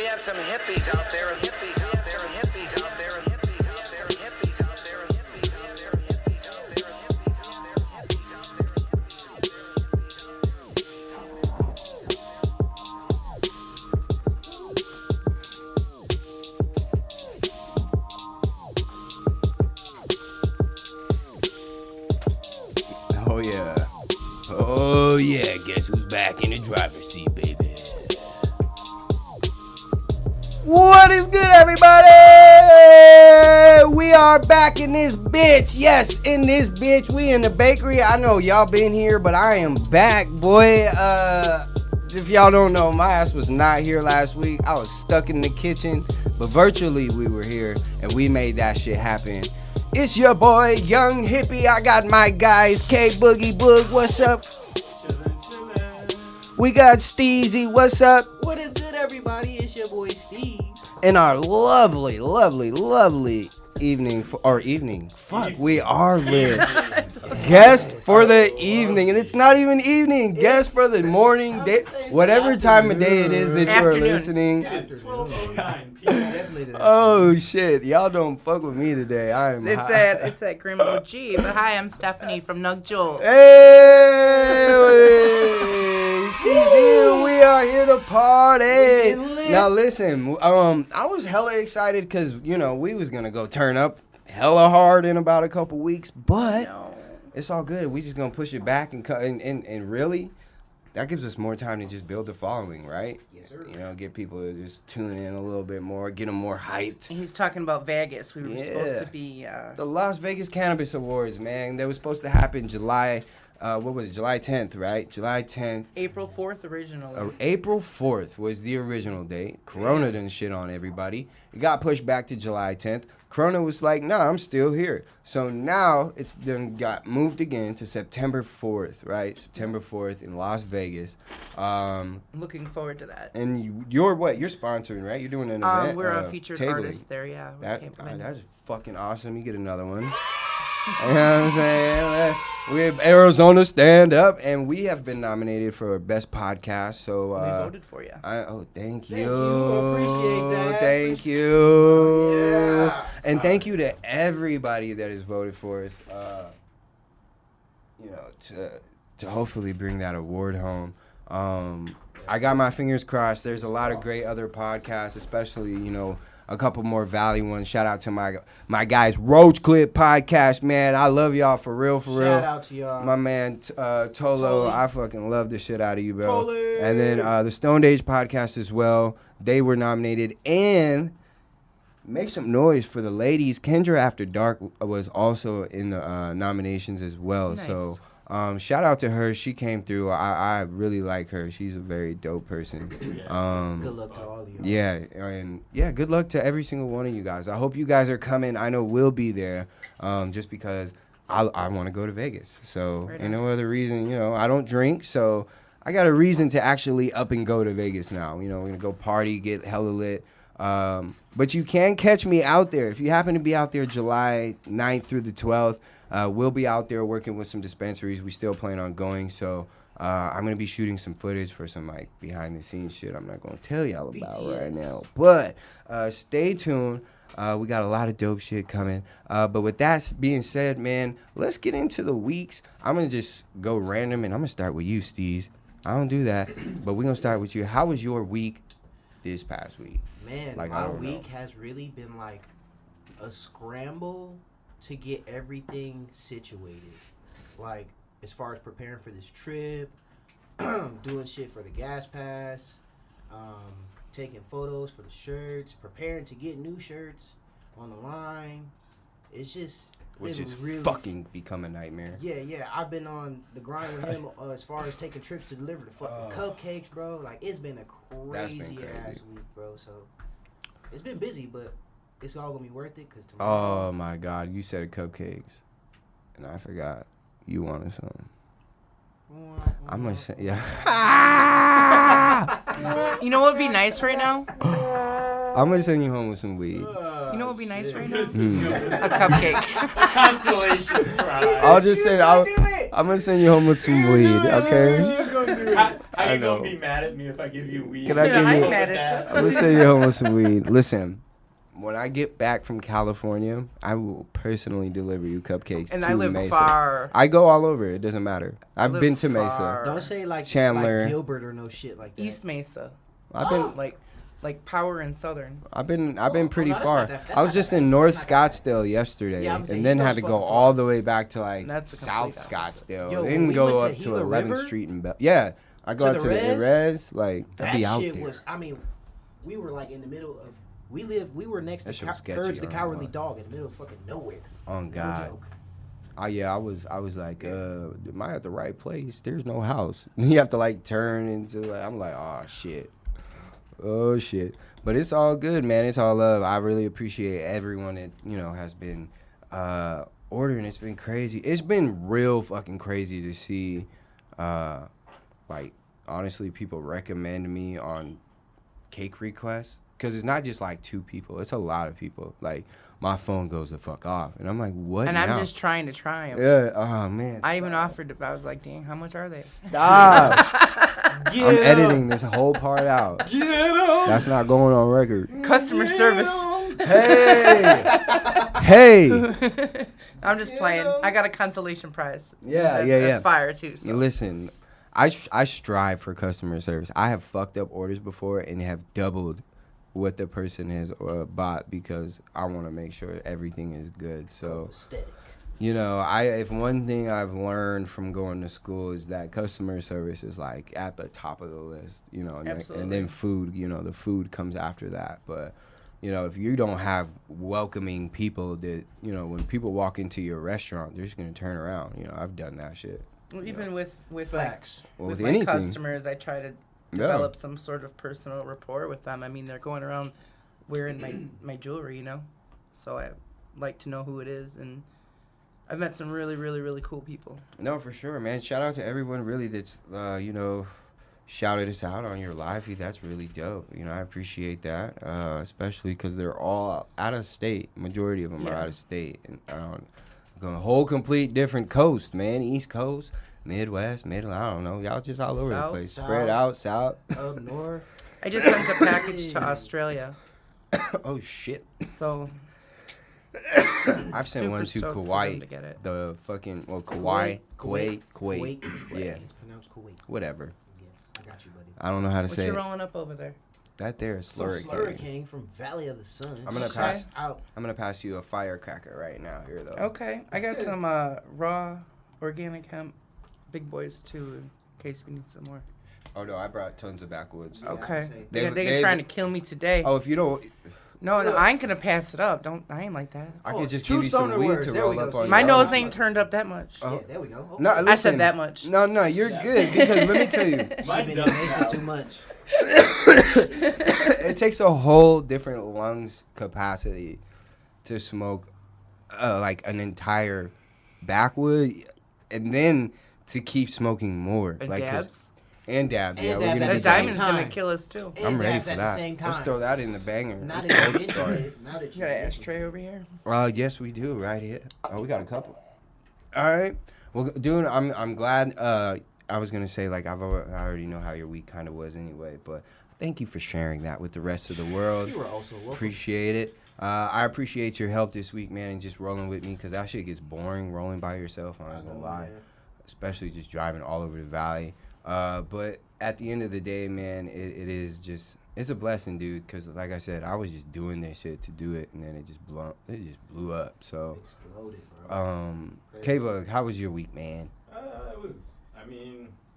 We have some hippies out there and hippies out there and hippies out there and hippies out there and hippies out there and hippies out there and hippies out there and hippies out there and hippies out there and Oh yeah. Oh yeah, guess who's back in the driver's seat, baby? What is good, everybody? We are back in this bitch. Yes, in this bitch. We in the bakery. I know y'all been here, but I am back, boy. If y'all don't know, my ass was not here last week. I was stuck in the kitchen, but virtually we were here, and we made that shit happen. It's your boy, Young Hippy. I got my guys, K Boogie Boog. What's up? We got Steezy. What's up? What is good, everybody? It's your boy Steve. And our lovely evening, we are lit. Guest for the evening, and it's not even evening. Guest for the morning, day, whatever time of day it is that you are listening. Oh shit, y'all don't fuck with me today. I am. It's that Grim OG. But hi, I'm Stephanie from Nug Jewelz. Hey, she's here. We are here to party. Now listen, I was hella excited because we was gonna go turn up hella hard in about a couple weeks, but it's all good. We just gonna push it back and really, that gives us more time to just build the following, right? Yes, sir. Get people to just tune in a little bit more, get them more hyped. He's talking about Vegas. We were supposed to be the Las Vegas Cannabis Awards, man. They were supposed to happen July 10th, right? July 10th. April 4th originally. April 4th was the original date. Corona done shit on everybody. It got pushed back to July 10th. Corona was like, nah, I'm still here. So now it's done got moved again to September 4th, right? September 4th in Las Vegas. Looking forward to that. And you're what? You're sponsoring, right? You're doing an event? We're a featured tabling. artist there, yeah. That's fucking awesome. You get another one. You know what I'm saying? We have Arizona Stand Up, and we have been nominated for Best Podcast. So we voted for you. Thank you. Thank you. Appreciate that. Thank you. Yeah. And thank you to everybody that has voted for us. To hopefully bring that award home. I got my fingers crossed. There's a lot of great other podcasts, especially a couple more Valley ones. Shout out to my guys, Roach Clip Podcast, man. I love y'all for real. Shout out to y'all. My man, Tolo, I fucking love the shit out of you, bro. Tolo. And then the Stoned Age Podcast as well. They were nominated. And make some noise for the ladies. Kendra After Dark was also in the nominations as well. Nice. So shout out to her. She came through. I really like her. She's a very dope person. Good luck to all of you. Yeah, and good luck to every single one of you guys. I hope you guys are coming. I know we'll be there, just because I want to go to Vegas. So ain't no other reason. I don't drink, so I got a reason to actually up and go to Vegas now. We're gonna go party, get hella lit. But you can catch me out there if you happen to be out there July 9th through the 12th. We'll be out there working with some dispensaries. We still plan on going, so I'm going to be shooting some footage for some behind the scenes shit I'm not going to tell y'all about right now. But stay tuned. We got a lot of dope shit coming. But with that being said, man, let's get into the weeks. I'm going to just go random, and I'm going to start with you, Steez. I don't do that, but we're going to start with you. How was your week this past week? Man, my week has really been like a scramble to get everything situated. Like, as far as preparing for this trip, doing shit for the gas pass, taking photos for the shirts, preparing to get new shirts on the line. It's just... Which is really fucking become a nightmare. Yeah. I've been on the grind with him as far as taking trips to deliver the fucking cupcakes, bro. Like, it's been a crazy ass week, bro. So, it's been busy, but it's all gonna be worth it because tomorrow. Oh my God, you said cupcakes, and I forgot you wanted some. I'm gonna say You know what would be nice right now? I'm gonna send you home with some weed. You know what would be nice right now? Mm. A cupcake. A consolation prize. I'm gonna send you home with some weed, okay? How How I you know. gonna be mad at me if I give you weed? Can I give I you- ain't mad at I'm gonna send you home with some weed. Listen, when I get back from California, I will personally deliver you cupcakes And to I live Mesa. far. I go all over. It doesn't matter. I've live been to Mesa. far. Don't say like Chandler. like Gilbert or no shit like that. East Mesa. I've been Like Power and Southern. I've been pretty no, that's far. not that- that's I was not just that in bad. North That's not that Scottsdale yesterday, Yeah, I'm saying and he then goes had to go fucking all far. the way back to like That's the South complete opposite. Scottsdale. Yo, Then when we go went to up to Gila 11th River, Street and yeah, I go to out the to the res, res. Like I'd That be out shit there. was. I mean, we were like in the middle of. We were next That to shit was sketchy, Courage the I don't Cowardly know. Dog in the middle of fucking nowhere. Oh No God. joke. Oh yeah, I was like, am I at the right place? There's no house. You have to like turn into like I'm like, oh shit. But it's all good, man. It's all love. I really appreciate everyone that, has been ordering. It's been crazy. It's been real fucking crazy to see like honestly people recommend me on cake requests. Cause it's not just like 2 people. It's a lot of people. Like my phone goes the fuck off. And I'm like, what And now? I'm just trying to try them. Yeah, oh man. I even offered. I was like, dang, how much are they? Stop. I'm editing this whole part out. Get 'em! That's not going on record. Customer service. Hey. I'm just playing. I got a consolation prize. Yeah, That's fire too. So. Listen, I strive for customer service. I have fucked up orders before and have doubled what the person has bought because I want to make sure everything is good. So, Aesthetic. if one thing I've learned from going to school is that customer service is like at the top of the list, and then food, the food comes after that. But, if you don't have welcoming people that, when people walk into your restaurant, they're just going to turn around. I've done that shit. Well, even with Facts. Well, with with my anything. customers, I try to develop some sort of personal rapport with them. I mean, they're going around wearing my jewelry, so I like to know who it is, and I've met some really, really, really cool people. No, for sure, man. Shout out to everyone really that's, shouted us out on your live feed. That's really dope. I appreciate that, especially because they're all out of state. Majority of them are out of state. And going a whole complete different coast, man. East Coast, Midwest, Middle, I don't know. Y'all just all over the South, place. South. Spread out, south. Up north. I just sent a package to Australia, Oh, shit. so I've sent one to stoked for them Kuwait. to get it. The fucking, Kuwait. Kuwait. Yeah, It's pronounced Kuwait. whatever. Yes, I got you, buddy. I don't know how to What say you it. rolling up over there? That there is So slurricane. Slurricane from Valley of the Sun. I'm gonna Shout pass- out. I'm gonna pass you a firecracker right now here though. Okay, I got some raw organic hemp big boys too, in case we need some more. Oh no, I brought tons of backwoods. Yeah, Okay, say- they're trying to kill me today. Oh, if you don't, No, I ain't gonna pass it up. I ain't like that. I Oh, could just two give you some stoner weed words. to There roll we go. up See, on My you. nose ain't turned up that much. Oh. Yeah, there we go. No, I listen, said that much. No, you're good because let me tell you, She Mine been does in Mesa now. too much. it takes a whole different lungs capacity to smoke like an entire backwood, and then to keep smoking more. And like 'cause- dabs. And dab. And Yeah, we're dabs gonna at The do the same diamond's that. gonna time. kill us too. And I'm ready dabs for at that. the same Let's time. throw that in the banger. Now that Gold you mentioned star. it, now that You got an ashtray over here? Yes, we do right here. Oh, we got a couple. All right. Well, dude, I'm glad. I was gonna say like I already know how your week kind of was anyway, but thank you for sharing that with the rest of the world. You were also welcome. Appreciate it. I appreciate your help this week, man, and just rolling with me because that shit gets boring rolling by yourself. I'm not gonna lie, man. especially just driving all over the valley. But at the end of the day, man, it is just it's a blessing, dude. Because like I said, I was just doing this shit to do it, and then it just blew up. So, Exploded, bro. K-Bug, how was your week, man?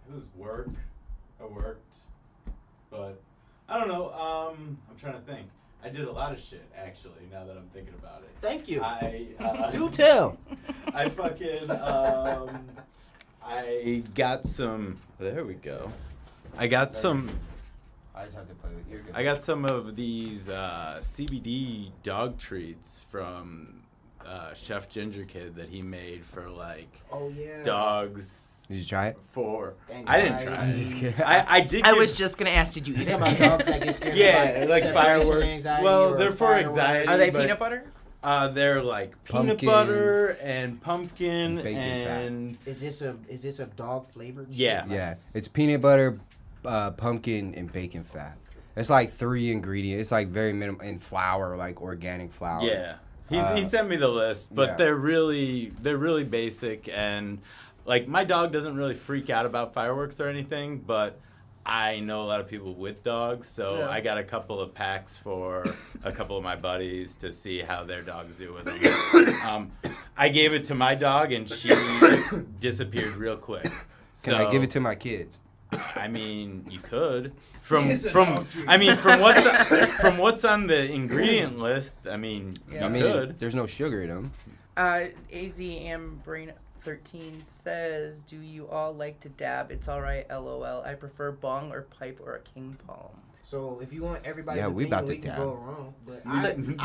It was work. I worked, but I don't know. I'm trying to think. I did a lot of shit actually. Now that I'm thinking about it, Thank you. I Do tell. I fucking I got some. There we go. I got some. I just have to play with your. I got some of these CBD dog treats from Chef Ginger Kid that he made for like Oh yeah. dogs. Did you try it? For Dang, I didn't I- try I'm it. just kidding. I did. I give- was just gonna ask, did you You eat talking it? about dogs that get scared? Yeah, of, like separation fireworks. anxiety Well, or they're for fireworks? anxiety. Are they but- peanut butter? They're like peanut Pumpkin. butter and pumpkin Bacon fat. and Is this a dog flavored? Yeah. Yeah, it's peanut butter, pumpkin and bacon fat. It's like 3 ingredients. It's like very minimal, and flour, like organic flour. Yeah. He sent me the list, but yeah. they're really basic, and like my dog doesn't really freak out about fireworks or anything, but I know a lot of people with dogs, so Yeah. I got a couple of packs for a couple of my buddies to see how their dogs do with them. I gave it to my dog, and she disappeared real quick. Can I give it to my kids? I mean, you could. From what's on the ingredient list, I mean, Yeah. you could. There's no sugar in them. AZ Ambrain 13 says, "Do you all like to dab? It's all right. LOL. I prefer bong or pipe or a king palm." So if you want everybody's Yeah, we opinion, about to we can dab. go around. But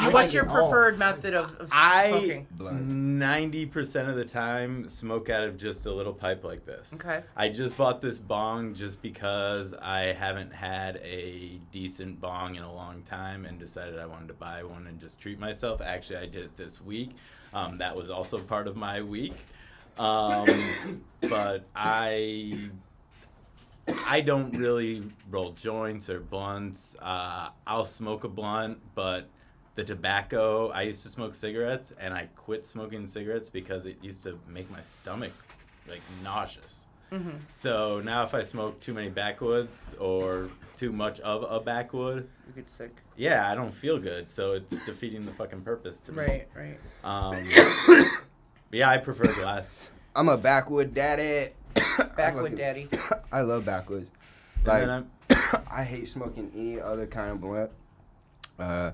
So, what's your preferred method of smoking? Blunt. 90% of the time smoke out of just a little pipe like this. Okay. I just bought this bong just because I haven't had a decent bong in a long time and decided I wanted to buy one and just treat myself. Actually, I did it this week. That was also part of my week. But I don't really roll joints or blunts. I'll smoke a blunt, but the tobacco, I used to smoke cigarettes, and I quit smoking cigarettes because it used to make my stomach, like, nauseous. Mm-hmm. So now if I smoke too many backwoods or too much of a backwood, You get sick. yeah, I don't feel good. So it's defeating the fucking purpose to me. Right. But yeah, I prefer glass. I'm a backwood daddy. Backwood daddy. I love backwoods. And Like, then I hate smoking any other kind of blunt. I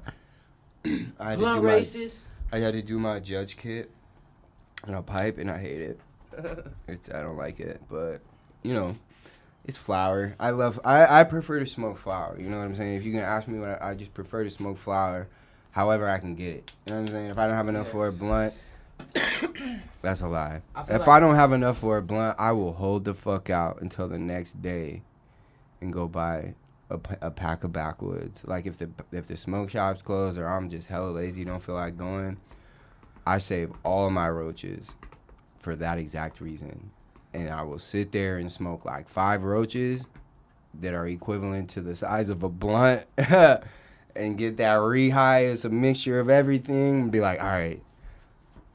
had blunt to do racist. I had to do my judge kit and a pipe, and I hate it. I don't like it, but you know, it's flour. I prefer to smoke flour. You know what I'm saying? If you're gonna ask me what I just prefer to smoke flour, however I can get it. You know what I'm saying? If I don't have enough for a blunt, that's a lie. If I don't have enough for a blunt, I will hold the fuck out until the next day and go buy a pack of backwoods. Like if the smoke shop's closed or I'm just hella lazy, don't feel like going, I save all of my roaches for that exact reason. And I will sit there and smoke like 5 roaches that are equivalent to the size of a blunt and get that re-high. It's a mixture of everything and be like, all right,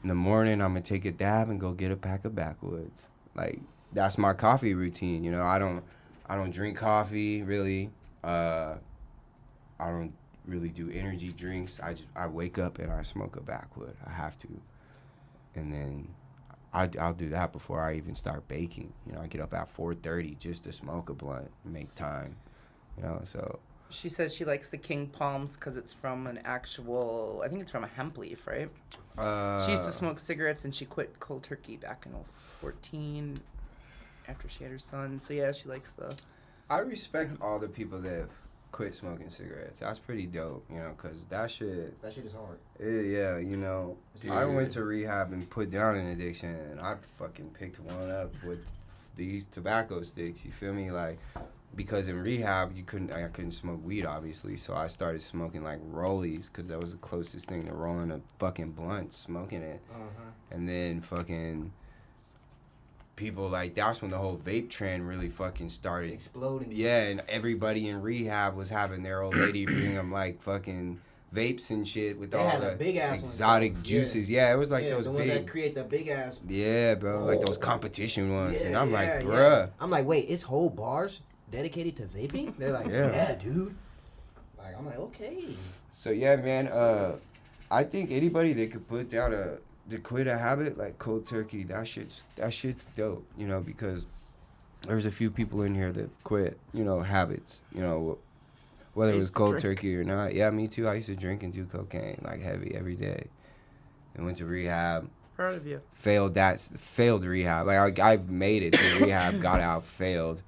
in the morning I'm going to take a dab and go get a pack of backwoods. Like, that's my coffee routine. You know, I don't drink coffee really. I don't really do energy drinks. I wake up and I smoke a backwood. I have to. And then I'll do that before I even start baking. You know, I get up at 4:30 just to smoke a blunt and make time. You know, so. She says she likes the king palms because it's from an actual, I think it's from a hemp leaf, right? She used to smoke cigarettes and she quit cold turkey back in 2014 after she had her son. So yeah, she likes the. I respect all the people that quit smoking cigarettes. That's pretty dope, you know, because that shit is hard. Yeah, you know. Dude. I went to rehab and put down an addiction, and I fucking picked one up with these tobacco sticks, you feel me? Like, because in rehab, I couldn't smoke weed, obviously, so I started smoking, like, rollies, because that was the closest thing to rolling a fucking blunt, smoking it. And then fucking people, like, that's when the whole vape trend really fucking started Exploding. Yeah, and everybody in rehab was having their old lady bring them like fucking vapes and shit with all had the the big ass exotic ones, juices. Yeah, it was like those the ones big. that create the big ass. Yeah, bro, like those competition ones, Yeah, and I'm like, yeah, bruh. yeah. I'm like, wait, it's whole bars dedicated to vaping? They're like, yeah, dude. Like, I'm like, okay. So yeah, man. I think anybody that could put down to quit a habit like cold turkey, that shit's dope. You know, because there's a few people in here that quit, you know, habits. You know, whether it was cold turkey or not. Yeah, me too. I used to drink and do cocaine like heavy every day, and went to rehab. Proud of you. Failed rehab. Like I made it to rehab, got out, failed,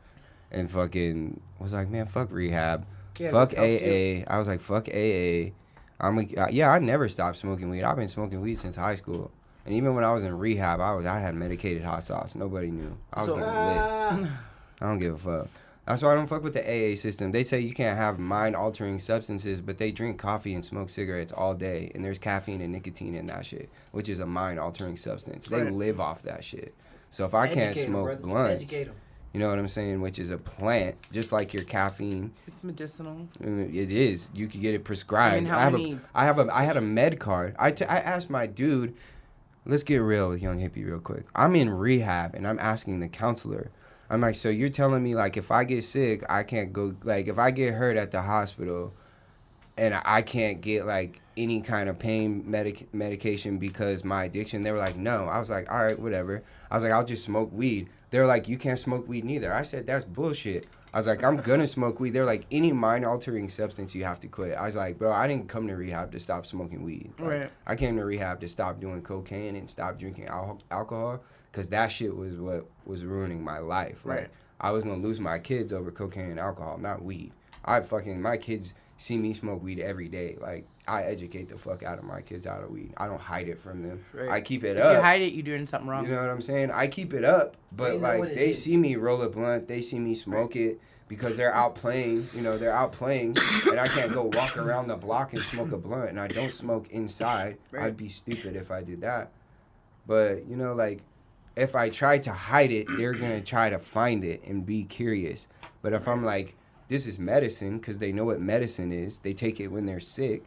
and fucking was like, man, fuck rehab, fuck AA. I was like, fuck AA. I'm like, yeah, I never stopped smoking weed. I've been smoking weed since high school, and even when I was in rehab, I had medicated hot sauce. Nobody knew. I was getting lit. I don't give a fuck. That's why I don't fuck with the AA system. They say you can't have mind-altering substances, but they drink coffee and smoke cigarettes all day, and there's caffeine and nicotine in that shit, which is a mind-altering substance. They live off that shit. So if I can't smoke blunts, You know what I'm saying? Which is a plant, just like your caffeine. It's medicinal. It is. You could get it prescribed. I mean, how many? I had a med card. I asked my dude. Let's get real with Young Hippie real quick. I'm in rehab and I'm asking the counselor. I'm like, so you're telling me like if I get sick, I can't go. Like if I get hurt at the hospital, and I can't get like any kind of pain medication because my addiction. They were like, no. I was like, all right, whatever. I was like, I'll just smoke weed. They were like, you can't smoke weed neither. I said, that's bullshit. I was like, I'm gonna smoke weed. They're like, any mind-altering substance you have to quit. I was like, bro, I didn't come to rehab to stop smoking weed. Like, Right. I came to rehab to stop doing cocaine and stop drinking alcohol because that shit was what was ruining my life. Like, Right. I was gonna lose my kids over cocaine and alcohol, not weed. My kids see me smoke weed every day. Like, I educate the fuck out of my kids out of weed. I don't hide it from them. Right. I keep it If up. you hide it, you're doing something wrong. You know what I'm saying? I keep it up, but They know like what it they is. see me roll a blunt, they see me smoke it because they're out playing. You know, they're out playing, and I can't go walk around the block and smoke a blunt, and I don't smoke inside. Right. I'd be stupid if I did that. But you know, like if I try to hide it, they're gonna try to find it and be curious. But if I'm like, this is medicine, because they know what medicine is, they take it when they're sick.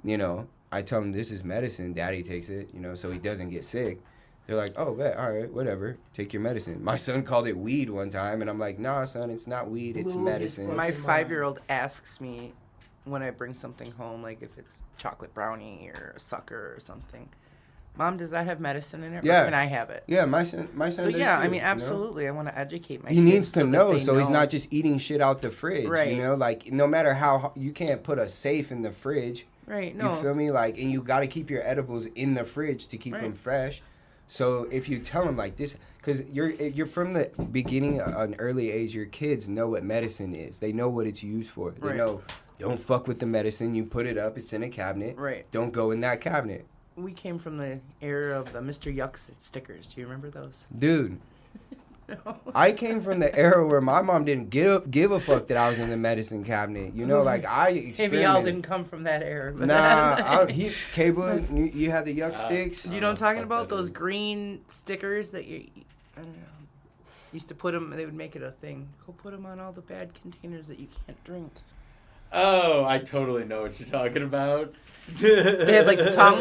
You know, I tell them this is medicine. Daddy takes it, you know, so he doesn't get sick. They're like, oh, bet, all right, whatever. Take your medicine. My son called it weed one time, and I'm like, nah, son, it's not weed. It's Blew his medicine. My fucking 5-year-old asks me when I bring something home, like if it's chocolate brownie or a sucker or something, Mom, does that have medicine in it? Yeah. Or can I have it? Yeah, my son So does yeah, too, I mean, you know? absolutely. I want to educate my He kids needs to so that know, they so he's know. not just eating shit out the fridge, Right. you know? Like, no matter how, you can't put a safe in the fridge. Right, no. You feel me? Like, and you got to keep your edibles in the fridge to keep Right. them fresh. So if you tell them like this, because you're from the beginning, an early age, your kids know what medicine is. They know what it's used for. They Right. know, don't fuck with the medicine. You put it up. It's in a cabinet. Right. Don't go in that cabinet. We came from the era of the Mr. Yucks stickers. Do you remember those? Dude, I came from the era where my mom didn't give a fuck that I was in the medicine cabinet. You know, like I experimented. Maybe y'all didn't come from that era. But Nah, Cable, you had the yuck sticks. You know what I'm talking Fuck about? that Those is. green stickers that you, I don't know, used to put them, they would make it a thing. Go put them on all the bad containers that you can't drink. Oh, I totally know what you're talking about. They had like the tongue.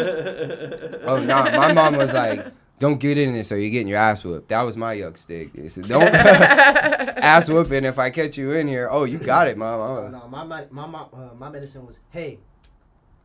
Oh, nah, my mom was like, don't get in this or you're getting your ass whooped. That was my yuck stick. It said, don't ass whooping if I catch you in here. Oh, you got it, mom. Oh, Oh. no, my medicine was, hey,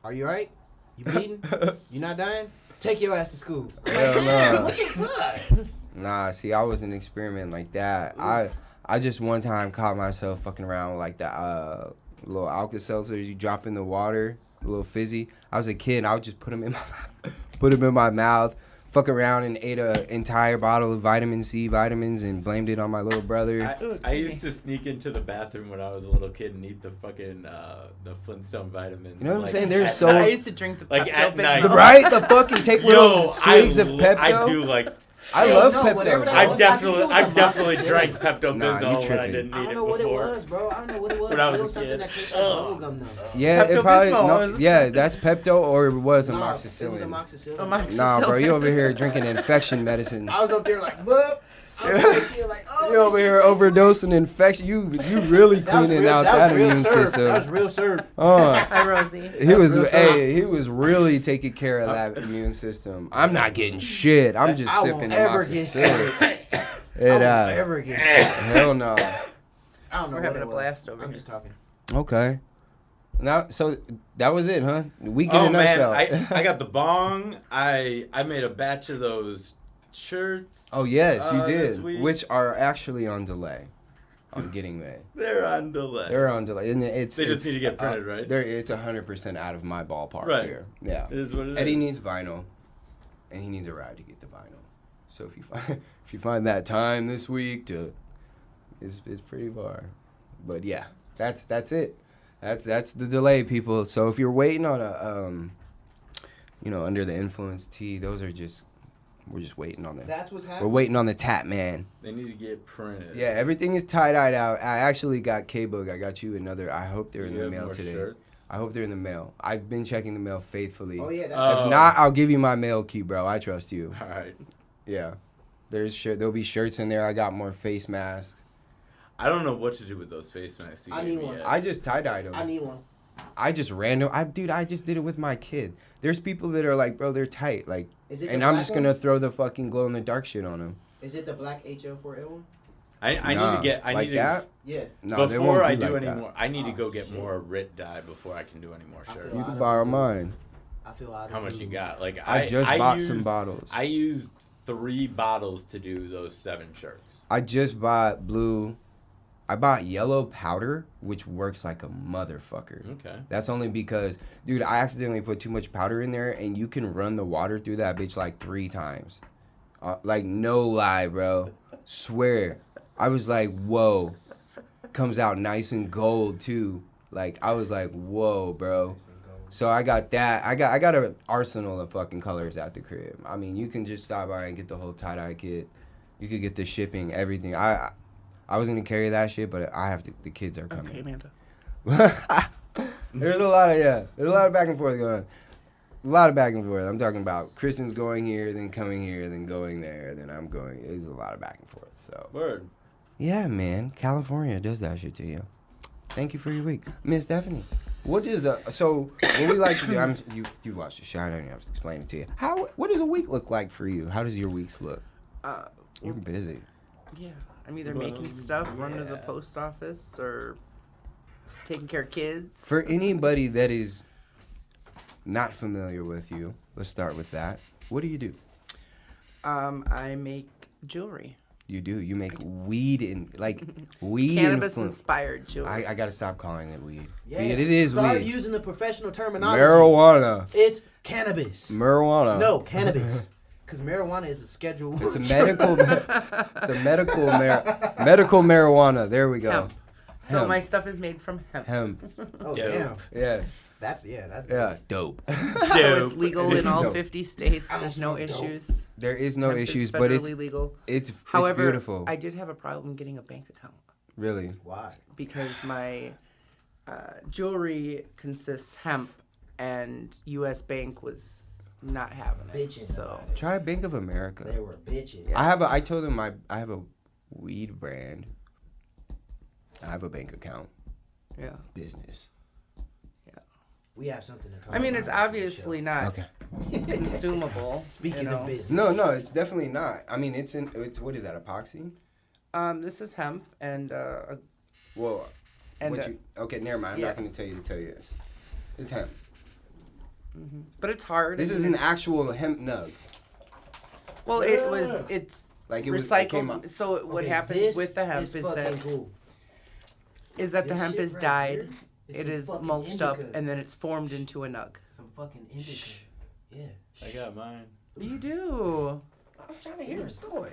are you alright? You bleeding? You not dying? Take your ass to school. Hell no. What the fuck? Nah, see, I wasn't experimenting like that. I just one time caught myself fucking around with like the little Alka-Seltzers you drop in the water, a little fizzy. I was a kid, and I would just put them in my mouth, fuck around and ate an entire bottle of vitamin C vitamins and blamed it on my little brother. I used to sneak into the bathroom when I was a little kid and eat the fucking the Flintstone vitamins. You know what I'm like, saying? They're at so- I night. used to drink the Like, at Pepto-Bismol. night. Right? The fucking take little Yo, swigs of Pepto. I do like. I Hey, love no, Pepto. whatever that bro. was. I the definitely amoxicillin. drank Pepto Nah, you Bismol when I tripping. didn't I eat don't it know what before. it was, bro. I don't know what it was. When I was It a was something kid. that tastes like Ugh. bubblegum, though. Yeah, it Pepto-Bismol probably was- yeah, that's Pepto or it was No, amoxicillin. It was amoxicillin. Amoxicillin. Nah, bro, you over here drinking infection medicine. I was up there like, boop. I was up here like, oh, You over this here shit tastes overdosing infection. You really That was cleaning real- out that was that real immune syrup. system. That was real syrup. Hi, Rosie. He was real syrup. he was really taking care of that immune system. I'm not getting shit. I'm just I sipping won't ever get amoxicillin. sick. I It won't ever get sick. hell no. I don't know We're what having it a was. blast over I'm here. just talking. Okay. Now, so that was it, huh? Week in Oh a man, nutshell. I got the bong. I made a batch of those shirts. Oh yes, you this did. week. Which are actually on delay. On getting made. They're on delay. They're on delay. And it's They just need to get printed, right? It's 100% out of my ballpark Right. here. Yeah. It is what it is. Eddie needs vinyl, and he needs a ride to get the vinyl. So if you find that time this week it's pretty far. But yeah, that's it. That's the delay, people. So if you're waiting on a under the influence tea, we're just waiting on that. That's what's We're happening. waiting on the tap man. They need to get printed. Yeah, everything is tie-dyed out. I actually got K-Book. I got you another. I hope they're Do in you the have mail more today. shirts? I hope they're in the mail. I've been checking the mail faithfully. Oh, yeah. That's Oh. If not, I'll give you my mail key, bro. I trust you. All right. Yeah. There'll be shirts in there. I got more face masks. I don't know what to do with those face masks. I need one. I just tie-dyed them. I need one. I just I just did it with my kid. There's people that are like, bro, they're tight, like, Is it and the I'm black just gonna one? throw the fucking glow in the dark shit on them. Is it the black HL4L1? I Nah, need to get. I like need that? to. Yeah. No, they Before won't I be do like any that. more, I need to Oh, go get shit. more RIT dye before I can do any more I shirts. feel You can out borrow of mine. I feel out of How much you blue. got? Like I just bought some used- bottles. I used 3 bottles to do those 7 shirts. I just bought blue. I bought yellow powder, which works like a motherfucker. Okay. That's only because, dude, I accidentally put too much powder in there, and you can run the water through that bitch like 3 times. Like, no lie, bro. Swear. I was like, whoa. Comes out nice and gold, too. Like, I was like, whoa, bro. So I got that. I got an arsenal of fucking colors at the crib. I mean, you can just stop by and get the whole tie-dye kit. You could get the shipping, everything. I was gonna carry that shit, but I have to. The kids are coming. Okay, Amanda. There's a lot of back and forth going on. A lot of back and forth. I'm talking about Kristen's going here, then coming here, then going there, then I'm going. There's a lot of back and forth. So Word. yeah, man, California does that shit to you. Thank you for your week, Miss Stephanie. What is so? What we like to do? You watched the show. I don't even have to explain it to you. What does a week look like for you? How does your weeks look? You're busy. Yeah, I'm either making stuff, running to the post office, or taking care of kids. For anybody that is not familiar with you, let's start with that. What do you do? I make jewelry. You do. You make weed and like weed Cannabis and inspired jewelry. I gotta stop calling it weed. Yes. It is Start weed. using the professional terminology. Marijuana. It's cannabis. Marijuana. No, cannabis. Because marijuana is a schedule. It's a medical. It's a medical marijuana. There we go. Hemp. So Hemp. my stuff is made from hemp. Hemp. Oh, Dope. damn. Yeah. That's Dope. So it's legal in all Dope. 50 states. I There's almost no wrote dope. issues. There is no Hemp is issues, but it's federally legal. it's However, beautiful. I did have a problem getting a bank account Really. Why? because my jewelry consists hemp, and U.S. Bank was not having it. Bitching So about it. Try Bank of America. They were bitching. Yeah. I told them I have a weed brand. I have a bank account. yeah. Business. We have something to talk I mean, about it's on this obviously not Okay. consumable. Speaking you know. of business. No, it's definitely not. I mean, it's what is that? Epoxy? This is hemp and Well, and okay, never mind. I'm yeah. not going to tell you this. It's hemp. but it's hard. This I is mean, an actual hemp nug. well, it's Like it came up. recycled. So what Okay, happens this with the hemp is fucking that cool. the This hemp shit is right dyed, here is it some is fucking mulched up, indica. and then it's formed into a nug. Some fucking indica. Yeah. I got mine. You do. I'm trying to hear a story.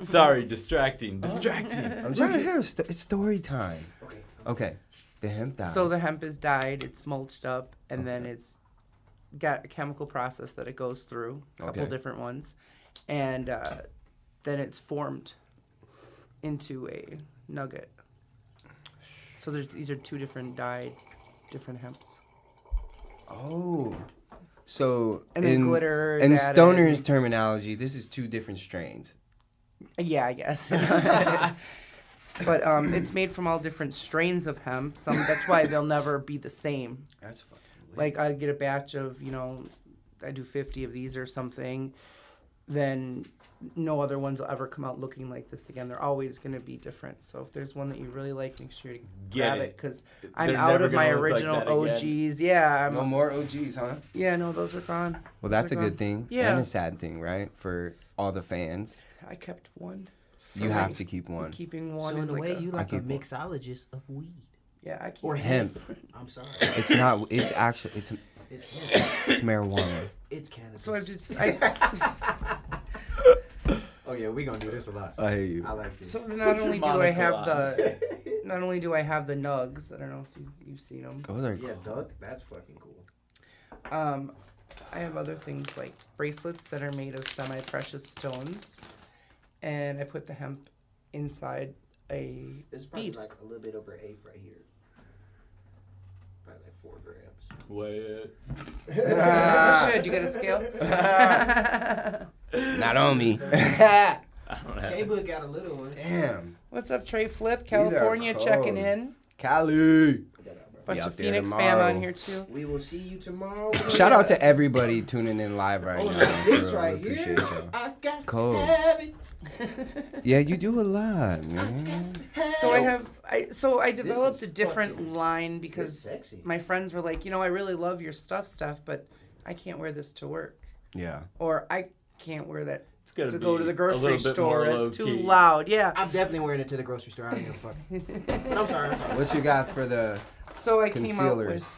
Sorry, distracting. I'm trying to hear it's story time. Okay. Okay, the hemp dye. So the hemp is dyed, it's mulched up, and then it's got a chemical process that it goes through, a couple Okay. different ones, and then it's formed into a nugget. So these are 2 different dyed, different hemps. Oh. So And then in, glitter is in added. Stoner's terminology, this is 2 different strains. Yeah, I guess. But it's made from all different strains of hemp. That's why they'll never be the same. That's fucking weird. Like I get a batch of, I do 50 of these or something, then no other ones will ever come out looking like this again. They're always going to be different. So if there's one that you really like, make sure to grab it because I'm They're out never of my gonna look like original that again. OGs. Yeah, No more OGs, huh? yeah, no, those are gone. Well, that's a They're good gone. thing. Yeah. And a sad thing, right? For all the fans. I kept one. You have to keep one. Keeping one. So in a like way, you like a keep one. mixologist of weed. Yeah, I keep Or Hemp. I'm sorry. It's not. It's actually. It's hemp. it's marijuana. It's cannabis. So I've just, Oh yeah, we gonna do this a lot. I hate you. I like this. so not only do I monocle have on. not only do I have the nugs, I don't know if you've seen them. Those are Yeah, Doug, that's fucking cool. I have other things like bracelets that are made of semi-precious stones, and I put the hemp inside a This is probably bead. like a little bit over 8 right here. Probably like 4 grams. Wait. You should. You got a scale? not on me. I don't have. K-Book got a little one. Damn. What's up, Trey Flip? are California cold. checking in. Cali. Bunch Be of out there Phoenix fam tomorrow. on here too. We will see you tomorrow. Shout out to everybody tuning in live right Oh, now. this For real. right We appreciate here. y'all. I got to Cold. have it. Yeah, you do a lot, man. So I developed a is different fucking- line this because is sexy. my friends were like, I really love your stuff, but I can't wear this to work, Yeah. or I can't wear that gotta to go to be the a grocery little bit store. more It's too low-key. loud. Yeah. I'm definitely wearing it to the grocery store. I don't give a fuck. But I'm sorry. What you got for the So I came out concealers? with.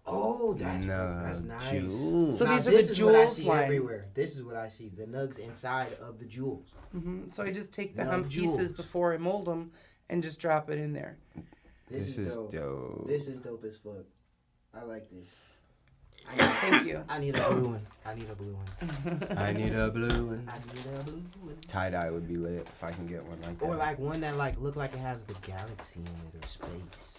Oh, that's Nug nice. Jewelz. So Now, these are this the is what I Jewlez see line. everywhere. This is what I see. The nugs inside of the Jewlz. So I just take the Nug hemp pieces Jewelz. before I mold them and just drop it in there. This is dope. dope. This is dope as fuck. I like this. Thank you. I need a blue one. I need a blue one. I need a blue one. I need a blue one. Tie dye would be lit if I can get one like that. Or like one that like look like it has the galaxy in it or space.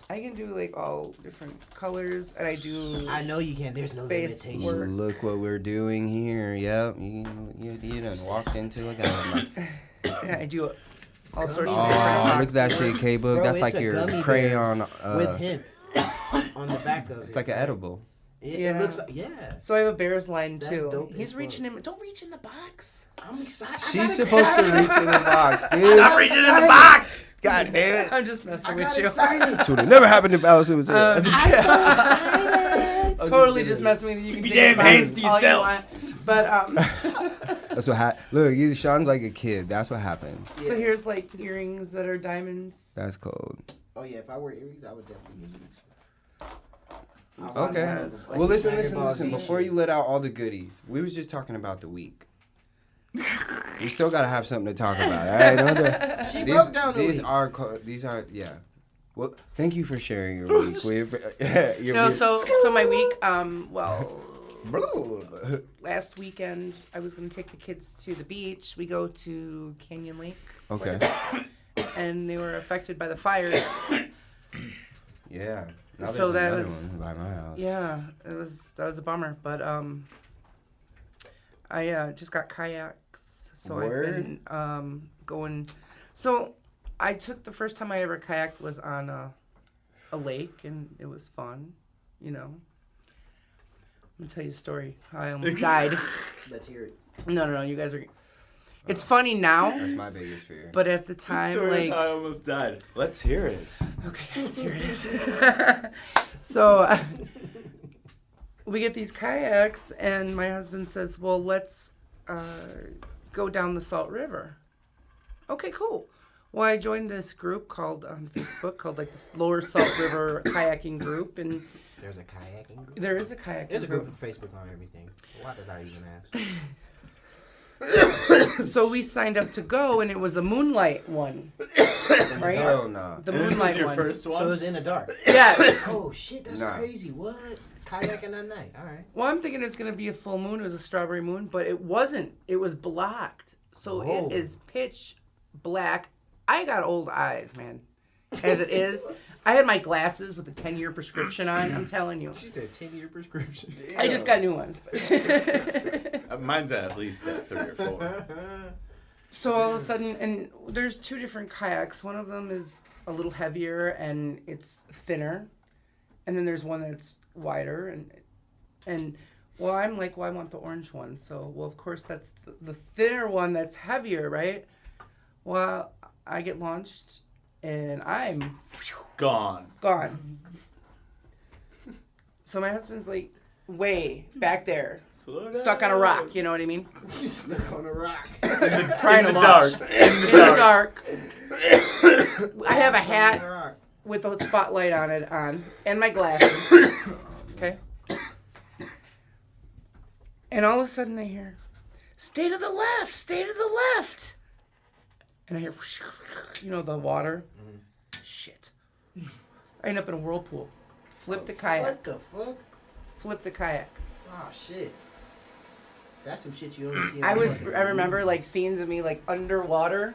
I can do like all different colors, and I do. I know you can. There's no Space limitation. work. Look what we're doing here. Yep, you done walked into a guy. Yeah, I do all sorts of different. Oh, look at that epoxy shit, work. K-Book. Bro, That's it's like a your gummy bear crayon. with hemp on the back of it. It's like an edible. It Yeah. looks like, yeah. So I have a bear's line That's too. dope He's as reaching fuck. in. Don't reach in the box. I'm excited. I She's got supposed to excited. reach in the box, dude. I'm reaching in the box. God damn it. I'm just messing I with got you. excited. This would have never happened if Allison was here. I'm I'm so excited. Totally just messing with you. You can Be think damn about it hasty all you yourself. want. But That's what happened. Look, Sean's like a kid. That's what happens. so here's like earrings that are diamonds. That's cold. Oh yeah, if I wear earrings, I would definitely get these. Okay. Has, like, Well, listen. Dragon Ball Z Before shit. you let out all the goodies, we was just talking about the week. We still gotta have something to talk about. All right. She These, broke down the these week. are yeah. Well, thank you for sharing your week. Your No, week. so my week. Well, Blah. last weekend I was gonna take the kids to the beach. We go to Canyon Lake. Okay. And they were affected by the fires. Yeah. Now So there's that another was- one by my house. Yeah, that was a bummer. But I just got kayaks, so Word? I've been going. So I took the first time I ever kayaked was on a lake, and it was fun. I'm gonna tell you a story. I almost died. Let's hear it. No, you guys are. It's funny now, That's my biggest fear. but at the time, Story like. I almost died. Let's hear it. Okay, guys, here it is. So we get these kayaks, and my husband says, well, let's go down the Salt River. Okay, cool. Well, I joined this group called on Facebook called like the Lower Salt River Kayaking Group, and There's a kayaking group. there is a kayaking There's a group. group of Facebook on everything. Why did I even ask? So we signed up to go, and it was a moonlight one, right? Hell no. The This is moonlight your one. first one? So it's in the dark. Yes. Oh shit, that's Nah. crazy. What? Kayaking at night. All right. Well, I'm thinking it's gonna be a full moon. It was a strawberry moon, but it wasn't. It was blocked, so Whoa. it is pitch black. I got old eyes, man. As it is, I had my glasses with a 10-year prescription on. I'm telling you, She said 10-year prescription. I just got new ones. Mine's at least at 3 or 4. So all of a sudden, and there's two different kayaks. One of them is a little heavier and it's thinner, and then there's one that's wider and well, I'm like, well, I want the orange one. So, well, of course, that's the thinner one that's heavier, right? Well, I get launched, and I'm Gone. gone. So my husband's like way back there, Slow stuck on a rock. You know what I mean? You stuck on a rock. Trying In to the launch. dark. In the dark. I have a On hat a rock. with a spotlight on it and my glasses. Okay. And all of a sudden I hear, stay to the left, stay to the left. And I hear, the water. Shit. I end up in a whirlpool. Flip the kayak. What the fuck? Flip the kayak. Oh shit. That's some shit you only see. in I fucking remember movies. like scenes of me like underwater.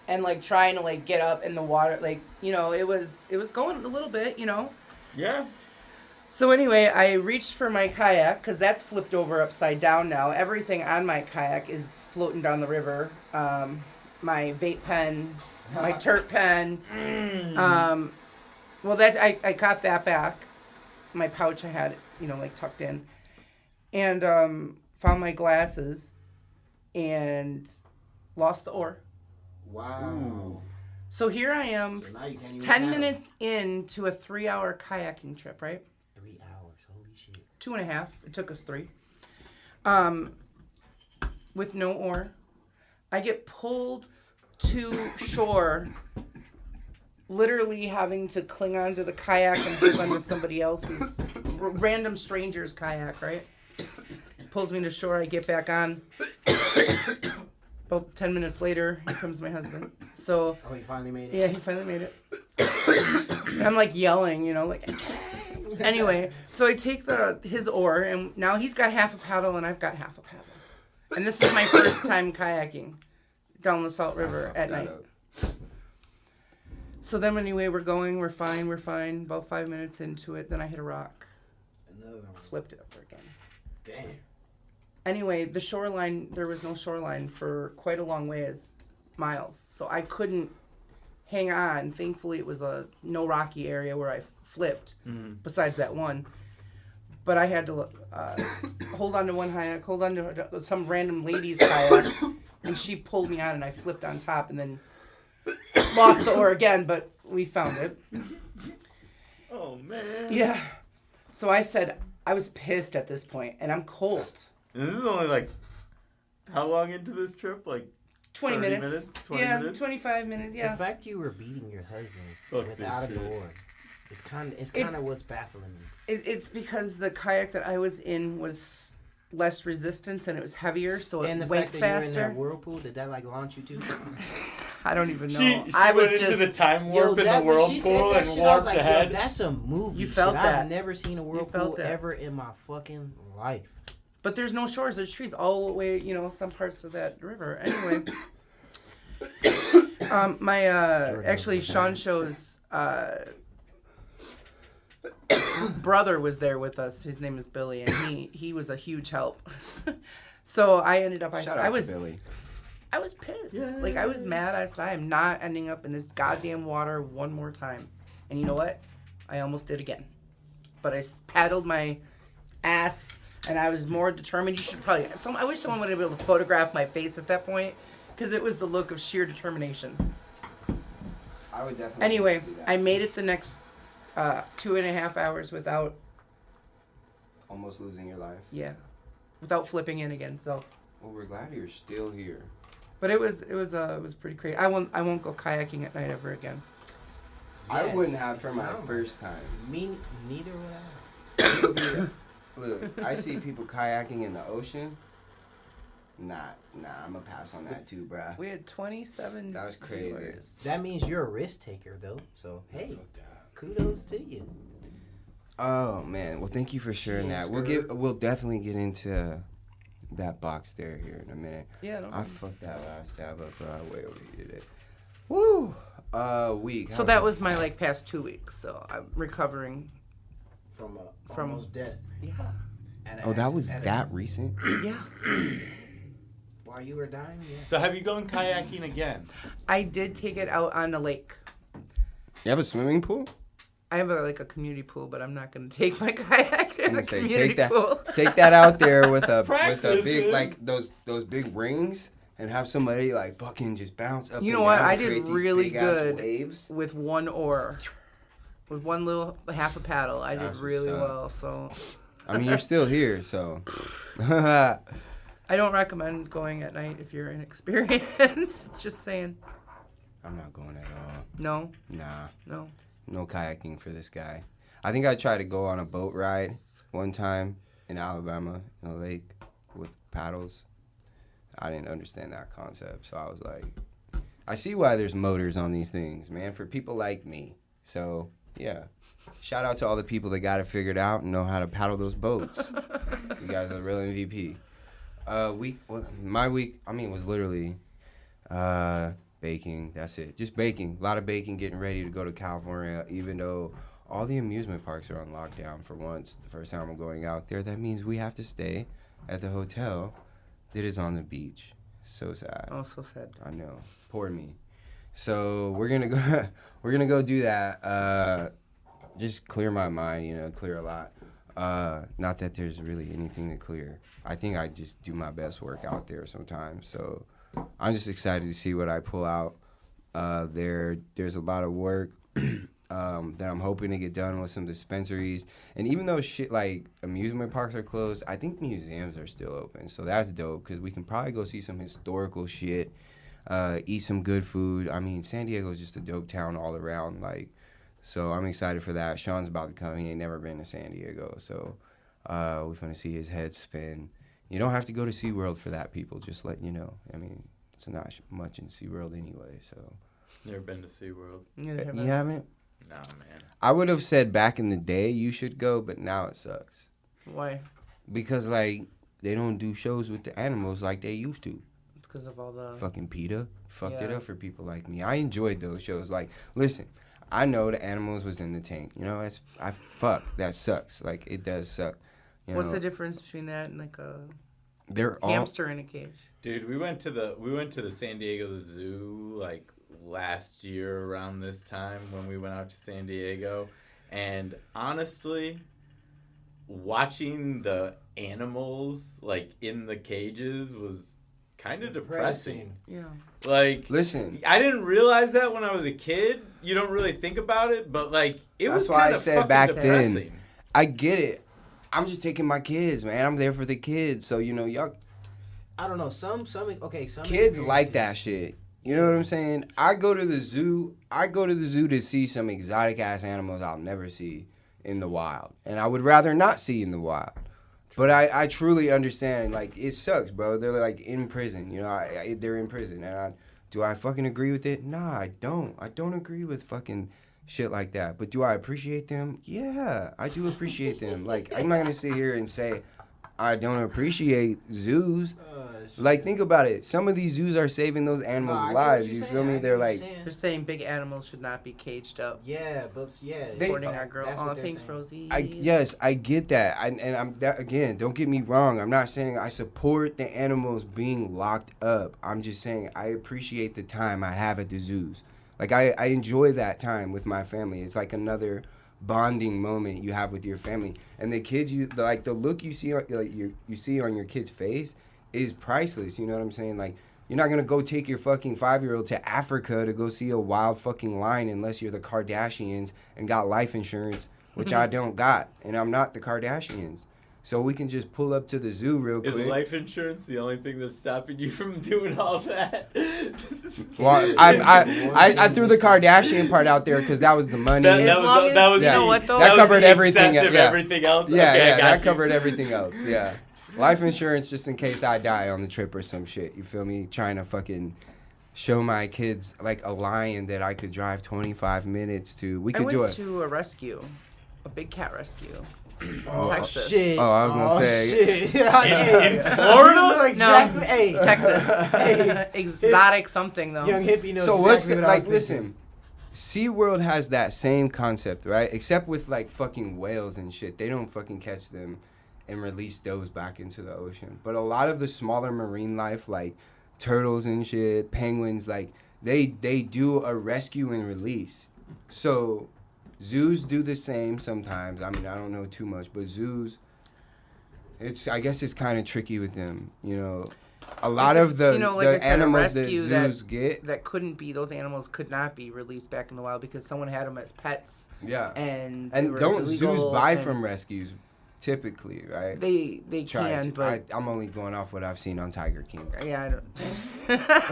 And like trying to like get up in the water. Like, it was going a little bit, Yeah. So anyway, I reached for my kayak because that's flipped over upside down now. Everything on my kayak is floating down the river. my vape pen, my terp pen. Well, that I got that back. My pouch I had, like tucked in, and found my glasses, and lost the oar. Wow. So here I am, So now you can't even 10 paddle. minutes into a 3-hour kayaking trip, right? 3 hours. Holy shit. 2.5. It took us 3. With no oar. I get pulled to shore, literally having to cling onto the kayak and hold onto somebody else's random stranger's kayak, right? Pulls me to shore. I get back on. About 10 minutes later, here comes my husband. So, Oh, he finally made it. yeah, he finally made it. And I'm like yelling, Anyway, so I take his oar, and now he's got half a paddle, and I've got half a paddle. And this is my first time kayaking down the Salt River at night. So then anyway, we're fine. About 5 minutes into it, then I hit a rock. Another one. Flipped it over again. Damn. Anyway, the shoreline, there was no shoreline for quite a long ways, miles. So I couldn't hang on. Thankfully, it was a no rocky area where I flipped, besides that one. But I had to hold on to one kayak, hold on to some random lady's kayak, and she pulled me on, and I flipped on top, and then lost the oar again, but we found it. Oh, man. Yeah. So I said, I was pissed at this point, and I'm cold. And this is only how long into this trip? 20 30 minutes. 20 yeah, minutes? 25 minutes, yeah. The fact you were beating your husband Fuck without a this shit. door, it's kind of what's baffling me. It's because the kayak that I was in was less resistance and it was heavier, so And it the went fact that you were in faster. that whirlpool, did that launch you too? I don't even know. She I was went just into the time warp in the when she whirlpool said that and shit, I was warped like, yo, ahead. that's a movie. You shit. felt that. I've never seen a whirlpool felt that. ever in my fucking life. But there's no shores. There's trees all the way, some parts of that river. Anyway, actually Sean Show's brother was there with us. His name is Billy, and he was a huge help. So I ended up. Shout out I to was Billy. I was pissed. I was mad. I said I am not ending up in this goddamn water one more time. And you know what? I almost did again. But I paddled my ass. And I was more determined. You should probably. I wish someone would have been able to photograph my face at that point, because it was the look of sheer determination. I would definitely. Anyway, see that. I made it the next 2.5 hours without, Almost losing your life. without flipping in again. So, Well, we're glad you're still here. but it was pretty crazy. I won't go kayaking at night ever again. I Yes, wouldn't have it for my sounds first time. Me neither would I. Look, I see people kayaking in the ocean. Nah, I'm gonna pass on that too, bruh. We had 27 That was crazy. viewers. That means you're a risk taker, though. So hey, kudos to you. Oh man, well thank you for sharing Cheers, that. We'll definitely get into that box there here in a minute. Yeah, no I problem. fucked that last dab up, bro. I way overheated it. Woo! Week. So that was my past 2 weeks. So I'm recovering. From From- almost death. Yeah. Oh, that was that recent? Yeah. While you were dying, yeah. So have you gone kayaking again? I did take it out on the lake. You have a swimming pool? I have a community pool, but I'm not gonna take my kayak in I'm the gonna say community pool. take that out there with a Practice, big man. those big rings and have somebody fucking just bounce up. You know and what? down I and did create these really big-ass good waves. with one oar, with one little half a paddle. I did That's really what's up. well. So I mean, you're still here, so. I don't recommend going at night if you're inexperienced. Just saying. I'm not going at all. No, Nah, no. no kayaking for this guy. I think I tried to go on a boat ride one time in Alabama in a lake with paddles. I didn't understand that concept, so I was like, I see why there's motors on these things, man, for people like me. So, yeah. Shout out to all the people that got it figured out and know how to paddle those boats. You guys are the real MVP. My week, was literally baking. That's it. Just baking. A lot of baking, getting ready to go to California, even though all the amusement parks are on lockdown for once. The first time I'm going out there, that means we have to stay at the hotel that is on the beach. So sad. Oh, so sad. I know. Poor me. So we're gonna go. We're gonna go do that. Just clear my mind. Clear a lot. Not that there's really anything to clear. I think I just do my best work out there sometimes. So I'm just excited to see what I pull out. There's a lot of work that I'm hoping to get done with some dispensaries. And even though shit like amusement parks are closed, I think museums are still open. So that's dope because we can probably go see some historical shit, eat some good food. I mean, San Diego is just a dope town all around. So I'm excited for that. Sean's about to come. He ain't never been to San Diego. So we're going to see his head spin. You don't have to go to SeaWorld for that, people. Just letting you know. I mean, it's not much in SeaWorld anyway. So Never been to SeaWorld. you haven't? No, man. I would have said back in the day you should go, but now it sucks. Why? Because, they don't do shows with the animals like they used to. It's because of all the... Fucking PETA fucked it Yeah. up for people like me. I enjoyed those shows. Listen, I know the animals was in the tank. That sucks. It does suck. What's the difference between that and They're all... hamster in a cage? Dude, we went to the San Diego Zoo last year around this time when we went out to San Diego, and honestly, watching the animals in the cages was kind of depressing. Yeah. Listen, I didn't realize that when I was a kid. You don't really think about it, but it was that's why kind I of said fucking back depressing. then. I get it. I'm just taking my kids, man. I'm there for the kids. So y'all I don't know. Some kids like that experiences- shit. You know what I'm saying? I go to the zoo to see some exotic ass animals I'll never see in the wild, and I would rather not see in the wild. But I truly understand. It sucks, bro. They're in prison. They're in prison, and do I fucking agree with it? Nah, I don't. I don't agree with fucking shit like that. But do I appreciate them? Yeah, I do appreciate them. I'm not gonna sit here and say I don't appreciate zoos. Think about it. Some of these zoos are saving those animals' I get what lives. you're You saying. feel me? I They're get what you're saying. They're saying big animals should not be caged up. Yeah, but yeah. Supporting our girl. That's Oh, what they're thanks, saying. Rosie. Yes, I get that. Again, don't get me wrong. I'm not saying I support the animals being locked up. I'm just saying I appreciate the time I have at the zoos. I enjoy that time with my family. It's another bonding moment you have with your family. And the kids, the look you see, you see on your kid's face is priceless. You know what I'm saying? You're not gonna go take your fucking 5-year-old to Africa to go see a wild fucking lion unless you're the Kardashians and got life insurance, which I don't got, and I'm not the Kardashians. So we can just pull up to the zoo real quick. Is life insurance the only thing that's stopping you from doing all that? Well, I threw the Kardashian part out there because that was the money. As long as- that was you know the- what, though? That was covered the everything, excessive yeah. everything else. Yeah, Okay, I yeah, got that you. covered everything else. Yeah, life insurance just in case I die on the trip or some shit. You feel me? Trying to fucking show my kids a lion that I could drive 25 minutes to. We I could do went it. to a rescue, a big cat rescue. Oh, Texas. shit. Oh, I was gonna say- Shit. In Florida? You know exactly. No, Hey, Texas. Exotic something though. Young hippie knows So exactly what's what I was thinking. listen, SeaWorld has that same concept, right? Except with fucking whales and shit. They don't fucking catch them and release those back into the ocean. But a lot of the smaller marine life, turtles and shit, penguins, they do a rescue and release. So zoos do the same sometimes. I mean, I don't know too much, but zoos, I guess it's kind of tricky with them, A lot It's of the, like I the said, a animals that rescue zoos get, that couldn't be, those animals could not be released back in the wild because someone had them as pets yeah. and And it was don't zoos illegal, buy and from rescues, typically, right? They Try can, to. but I'm only going off what I've seen on Tiger King. yeah, I don't.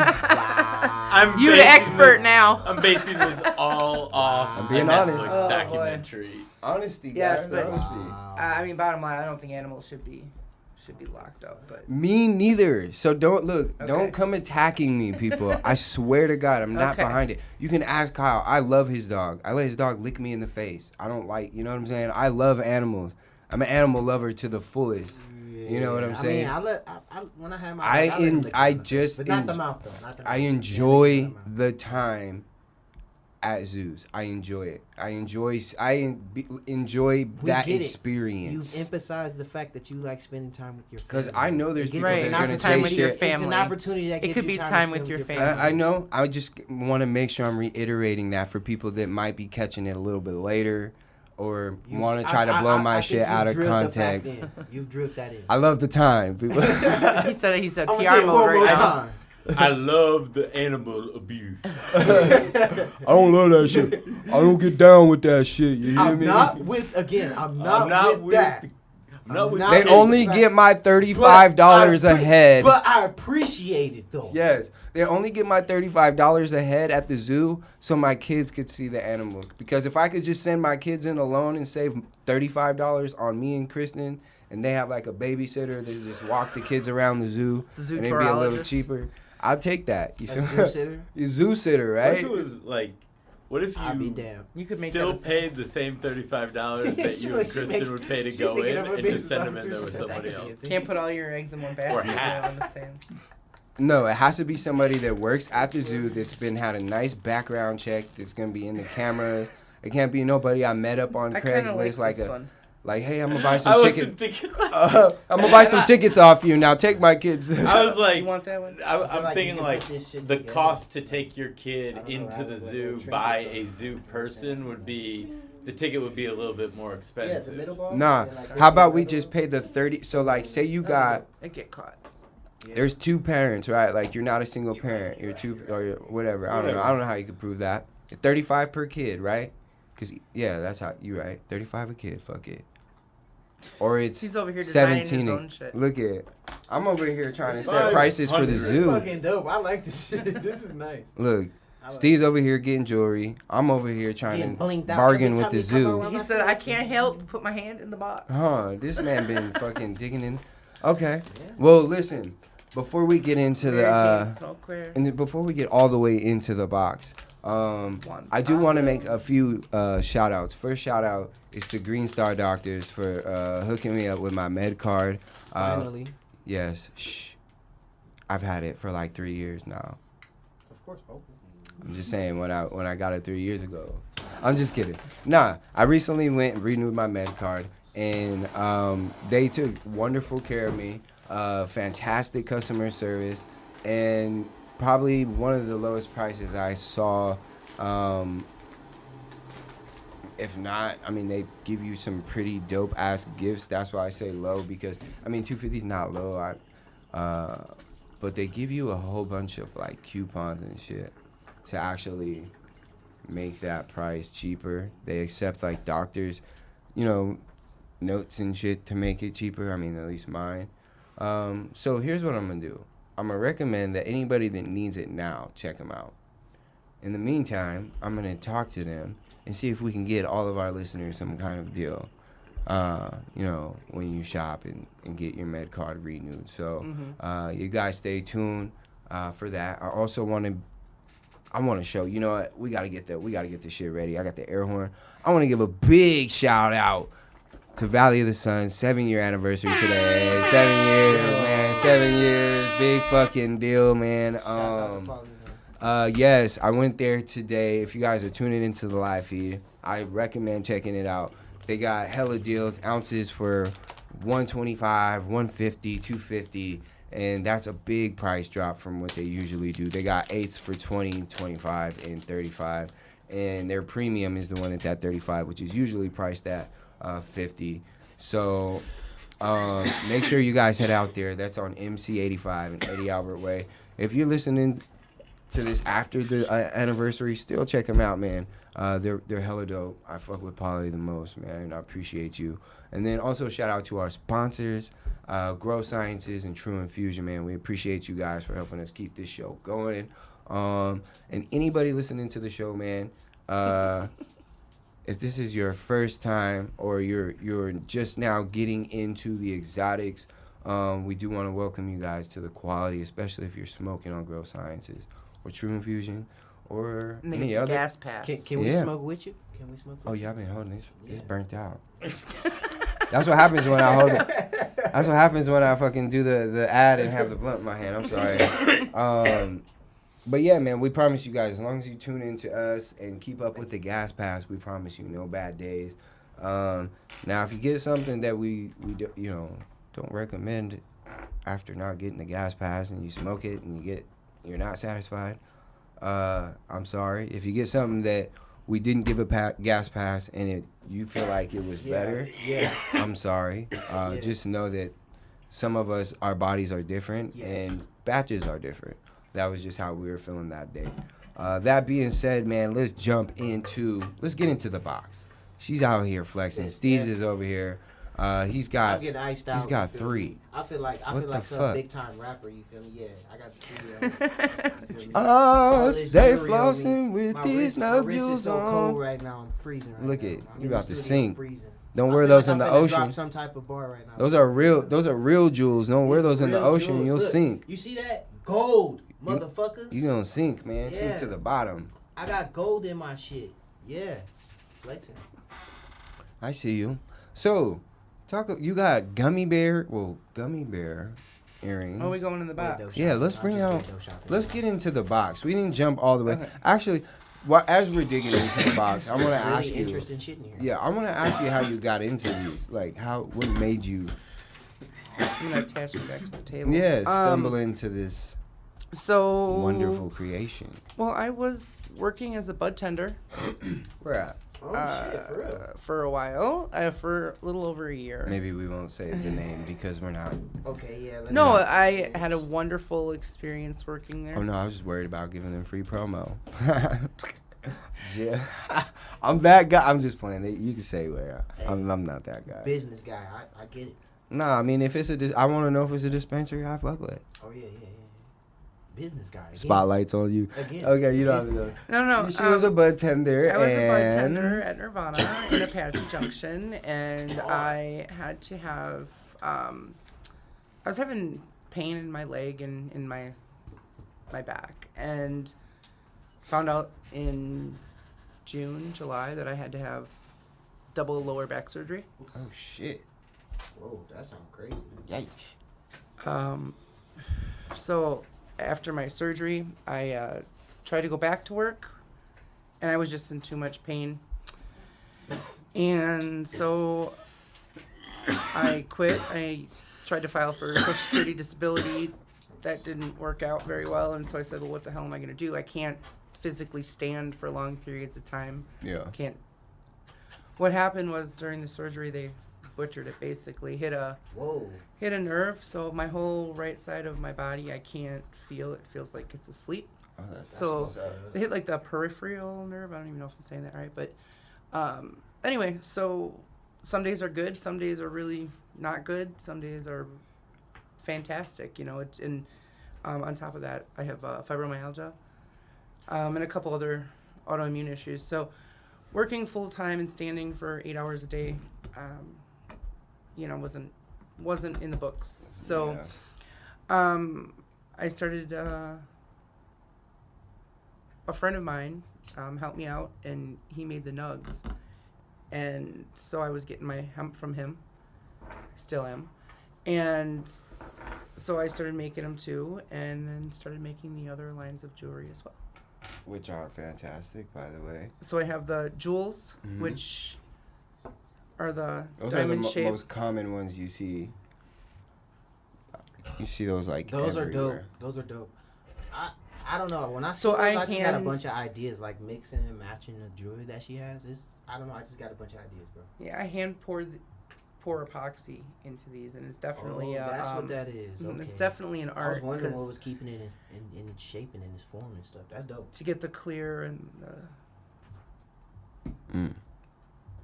I'm You the basing expert this- now. I'm basing this all off I'm being a honest. Netflix Oh, boy. documentary. Honesty, Yes, guys, but- honesty. I mean, bottom line, I don't think animals should be locked up. But Me neither. So don't Okay. don't come attacking me, people. I swear to God, I'm not Okay. behind it. You can ask Kyle. I love his dog. I let his dog lick me in the face. I don't you know what I'm saying? I love animals. I'm an animal lover to the fullest. You know what I'm saying? I mean, when I have my I dog, let him lick I my face. just but not the en- mouth though. Not the I mouth. enjoy Yeah, lick the mouth. the time at zoos. I enjoy it. I enjoy that get it. experience. You've emphasized the fact that you like spending time with your family. Because I know there's people Right, that not are going to time take with your shit. family. It's an opportunity that It gives could you be time, time to with spend your with family. I know. I just want to make sure I'm reiterating that for people that might be catching it a little bit later or want to try to blow my shit out of context. You've drilled that in. I love the time. People. He said I'm gonna PR say it mode one more right now. time. I love the animal abuse. I don't love that shit. I don't get down with that shit. You hear I'm me? not with that. They only get my $35 a head. But I appreciate it though. Yes, they only get my $35 a head at the zoo so my kids could see the animals. Because if I could just send my kids in alone and save $35 on me and Kristen, and they have like a babysitter that just walk the kids around the zoo, and it'd be a little cheaper, I'd take that. You feel me? Zoo sitter? A zoo sitter, What right? if it was like, what if I'd be you damn. You could make still that a paid the same $35 that She you like- and she Kristen make- would pay to she go thinking in of her and business just send them in there with opportunity. somebody That could be else? a Can't put all your eggs in one basket. Or you know, half. on the same. No, it has to be somebody that works at the zoo that's had a nice background check, that's gonna be in the cameras. It can't be nobody I met up on I kind of Craigslist like like this one. like, hey, I'm gonna buy I some wasn't tickets. thinking. I'm gonna buy some tickets off you now. Take my kids. I was like, You want that one? I'm like thinking you like can put this shit the together. cost to take your kid I don't know, into I the was like, zoo trinkets by on a it. zoo person would be, the ticket would be a little bit more Yeah, the expensive. middle ball. Nah, and, like, how about the we middle just ball. pay the 30? So like, say you got It get caught. there's two parents, right? Like you're not a single parent. You're two or you're whatever. I don't know. I don't know how you could prove that. 35 per kid, right? Cause yeah, that's how you right. 35 a kid. Fuck it. Or it's He's over here designing his 17. own shit. Look at. I'm over here trying to set 500. prices for the This is zoo. fucking dope. I like this shit. This is nice. Look, I like Steve's over here getting jewelry. I'm over here trying Getting to blinked out bargain every with time the you come zoo. around. He said, I can't help but put my hand in the box. Huh, this man been fucking digging in. Okay. Well, listen, before we get into Mary the Jane Smokewear. and before we get all the way into the box, I do want to make a few shout outs. First shout out is to Green Star Doctors for hooking me up with my med card. Finally. Yes. Shh. I've had it for like 3 years now. Of course. Oh. I'm just saying when I got it 3 years ago. I'm just kidding. Nah, I recently went and renewed my med card, and they took wonderful care of me. Fantastic customer service, and probably one of the lowest prices I saw. If not, I mean, they give you some pretty dope ass gifts. That's why I say low, because I mean $250 is not low. But they give you a whole bunch of like coupons and shit to actually make that price cheaper. They accept like doctors, notes and shit to make it cheaper. I mean, at least mine. So here's what I'm gonna do. I'm gonna recommend that anybody that needs it now, check them out. In the meantime, I'm gonna talk to them and see if we can get all of our listeners some kind of deal. When you shop and get your med card renewed. So you guys stay tuned for that. I also want to show, you know what, we gotta get this shit ready. I got the air horn. I want to give a big shout out to Valley of the Sun, 7-year anniversary today. 7 years, man. 7 years, big fucking deal, man. Shouts out to Paulie, Yes, I went there today. If you guys are tuning into the live feed, I recommend checking it out. They got hella deals, ounces for $125, $150, $250, and that's a big price drop from what they usually do. They got 8s for $20, $25, and $35, and their premium is the one that's at $35, which is usually priced at $50. So make sure you guys head out there. That's on MC85 and Eddie Albert Way. If you're listening to this after the anniversary, still check them out, man. They're hella dope. I fuck with Polly the most, man, and I appreciate you. And then also shout out to our sponsors, Grow Sciences and True Infusion, man. We appreciate you guys for helping us keep this show going. And anybody listening to the show, man, if this is your first time or you're just now getting into the exotics, we do want to welcome you guys to the quality, especially if you're smoking on Grow Sciences or True Infusion or And they any get the other. gas pass. Can we Yeah. smoke with you? Can we smoke with Oh you? yeah, I've been holding this. It's Yeah. burnt out. That's what happens when I hold it. That's what happens when I fucking do the ad and have the blunt in my hand. I'm sorry. But yeah, man, we promise you guys, as long as you tune into us and keep up with the gas pass, we promise you no bad days. Now, if you get something that we don't recommend after not getting the gas pass and you smoke it and you're not satisfied, I'm sorry. If you get something that we didn't give a gas pass and you feel like it was better, I'm sorry. Just know that some of us, our bodies are different and batches are different. That was just how we were feeling that day. That being said, man, let's get into the box. She's out here flexing. Steez is over here. He's got. I'm getting iced out. He's got 3. I feel like some big time rapper. You feel me? Yeah, I got the 3. Stay flossing with these Nug Jewelz is so on. cold right now. I'm freezing. Right Look now. at I'm you in about the to studio sink. freezing. Don't I wear feel those like in the I'm finna ocean. drop some type of bar right now. Those are real jewels. Don't wear those in the ocean. You'll Look, sink. You see that? Gold, motherfuckers. You gonna sink, man. Sink Yeah. to the bottom. I got gold in my shit. Yeah. Flexing. I see you. So, you got gummy bear earrings. Oh, we going in the box? Yeah, let's get into the box. We didn't jump all the way. Okay. Actually, as we're digging into the box, I want to ask Really you. interesting shit in here. Yeah, I want to ask you how you got into these. Like, what made you? I'm gonna attach me back to the table. Yeah, stumble into this So wonderful creation. Well, I was working as a bud tender. Where at? Oh shit, for real. For a while, for a little over a year. Maybe we won't say the name because we're not. Okay, yeah. Let's No, not- I had a wonderful experience working there. Oh no, I was just worried about giving them free promo. Yeah, I'm that guy. I'm just playing. You can say where. I'm not that guy. Business guy. I get it. Nah, I mean if it's I want to know if it's a dispensary. I fuck with. Oh yeah. Business guy. Again. Spotlights on you. Again. Okay, you don't have to Business know. No. She was a bud tender. I was a bud and- tender at Nirvana in Apache Junction, and I had to have. I was having pain in my leg and in my back, and found out in July that I had to have double lower back surgery. Oh shit. Whoa, that sounds crazy. Yikes. So after my surgery, I tried to go back to work, and I was just in too much pain. And so I quit. I tried to file for Social Security disability. That didn't work out very well, and so I said, well, what the hell am I going to do? I can't physically stand for long periods of time. Yeah. Can't. What happened was during the surgery, they butchered it, basically. Hit a nerve, so my whole right side of my body, I can't feel. It feels like it's asleep. Oh, that's So they hit like the peripheral nerve. I don't even know if I'm saying that right, but anyway, so some days are good, some days are really not good, some days are fantastic. And on top of that, I have fibromyalgia and a couple other autoimmune issues. So working full time and standing for 8 hours a day, wasn't in the books. So I started. A friend of mine helped me out, and he made the nugs, and so I was getting my hemp from him. Still am, and so I started making them too, and then started making the other lines of jewelry as well. Which are fantastic, by the way. So I have the Jewlez, which are the Those are the diamond shaped. most common ones you see. You see those like Those everywhere. are dope. Those are dope. I don't know. When I see So those, I I just got a hand- bunch of ideas, like mixing and matching the jewelry that she has. I don't know. I just got a bunch of ideas, bro. Yeah, I hand pour epoxy into these, and it's definitely that's what that is. Okay. It's definitely an I art. was wondering 'cause what was keeping it in its shape and in its form and stuff. That's dope. to get the clear and the.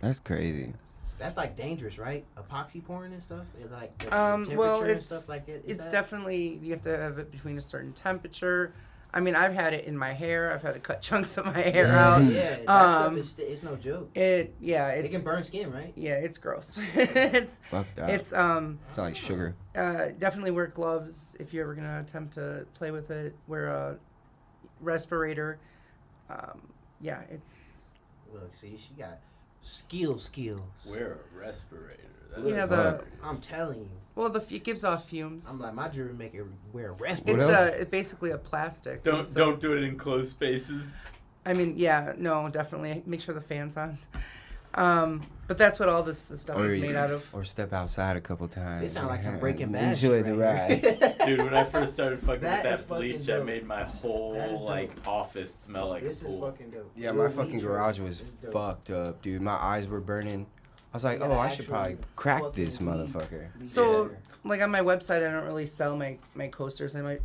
That's crazy. That's like dangerous, right? Epoxy pouring and stuff. It's like the Well, temperature and it's stuff like that. Is it's that? definitely you have to have it between a certain temperature. I mean, I've had it in my hair. I've had to cut chunks of my hair out. Yeah, that stuff is it's no joke. It It can burn skin, right? Yeah, it's gross. it's Fuck that. it's It's not like sugar. definitely wear gloves if you're ever gonna attempt to play with it. Wear a respirator. Yeah, it's Look, see, she got skills. Wear a respirator. Yeah, I'm telling you. Well, it gives off fumes. I'm like, my jewelry make it wear a It's respirator. it's basically a plastic. Don't do it in closed spaces. I mean, yeah, no, definitely make sure the fan's on. But that's what all this stuff is made out of. Or step outside a couple times. It sounds like some Breaking Bad. Enjoy the ride. Dude, when I first started fucking That with is that fucking bleach, dope. I made my That is whole dope. like office smell like This a is pool. fucking dope. Yeah, Jewel my fucking Beach garage is was dope. fucked up, dude. My eyes were burning. I was like, You oh, gotta I should probably actually crack fucking this be- motherfucker. So, like on my website, I don't really sell my coasters. I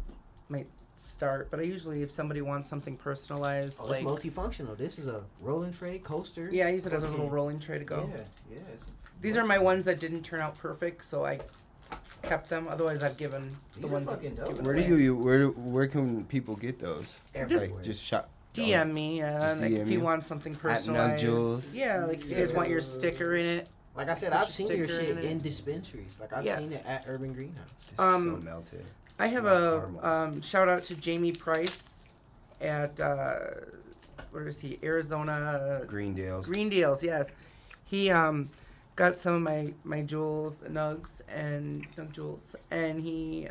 might start, but I usually, if somebody wants something personalized, Oh, like it's multifunctional. This is a rolling tray coaster. yeah, I use it as a little rolling tray to go. Yeah. These are my ones that didn't turn out perfect, so I kept them. Otherwise, I've given the These are ones. fucking dope. given Where away. do you where can people get those? Everywhere. Like just shop. DM me, Just like if DM you you. want something Nug personalized. Jewelz. Yeah, like if you guys want your sticker in it. Like I said, Put I've your seen your sticker shit in it. in dispensaries. Like I've Yeah. seen it at Urban Greenhouse. This is Um, so melted. I have a shout out to Jamie Price at where is he? Arizona Greendales. Yes, he got some of my jewels, Nug Jewelz, and he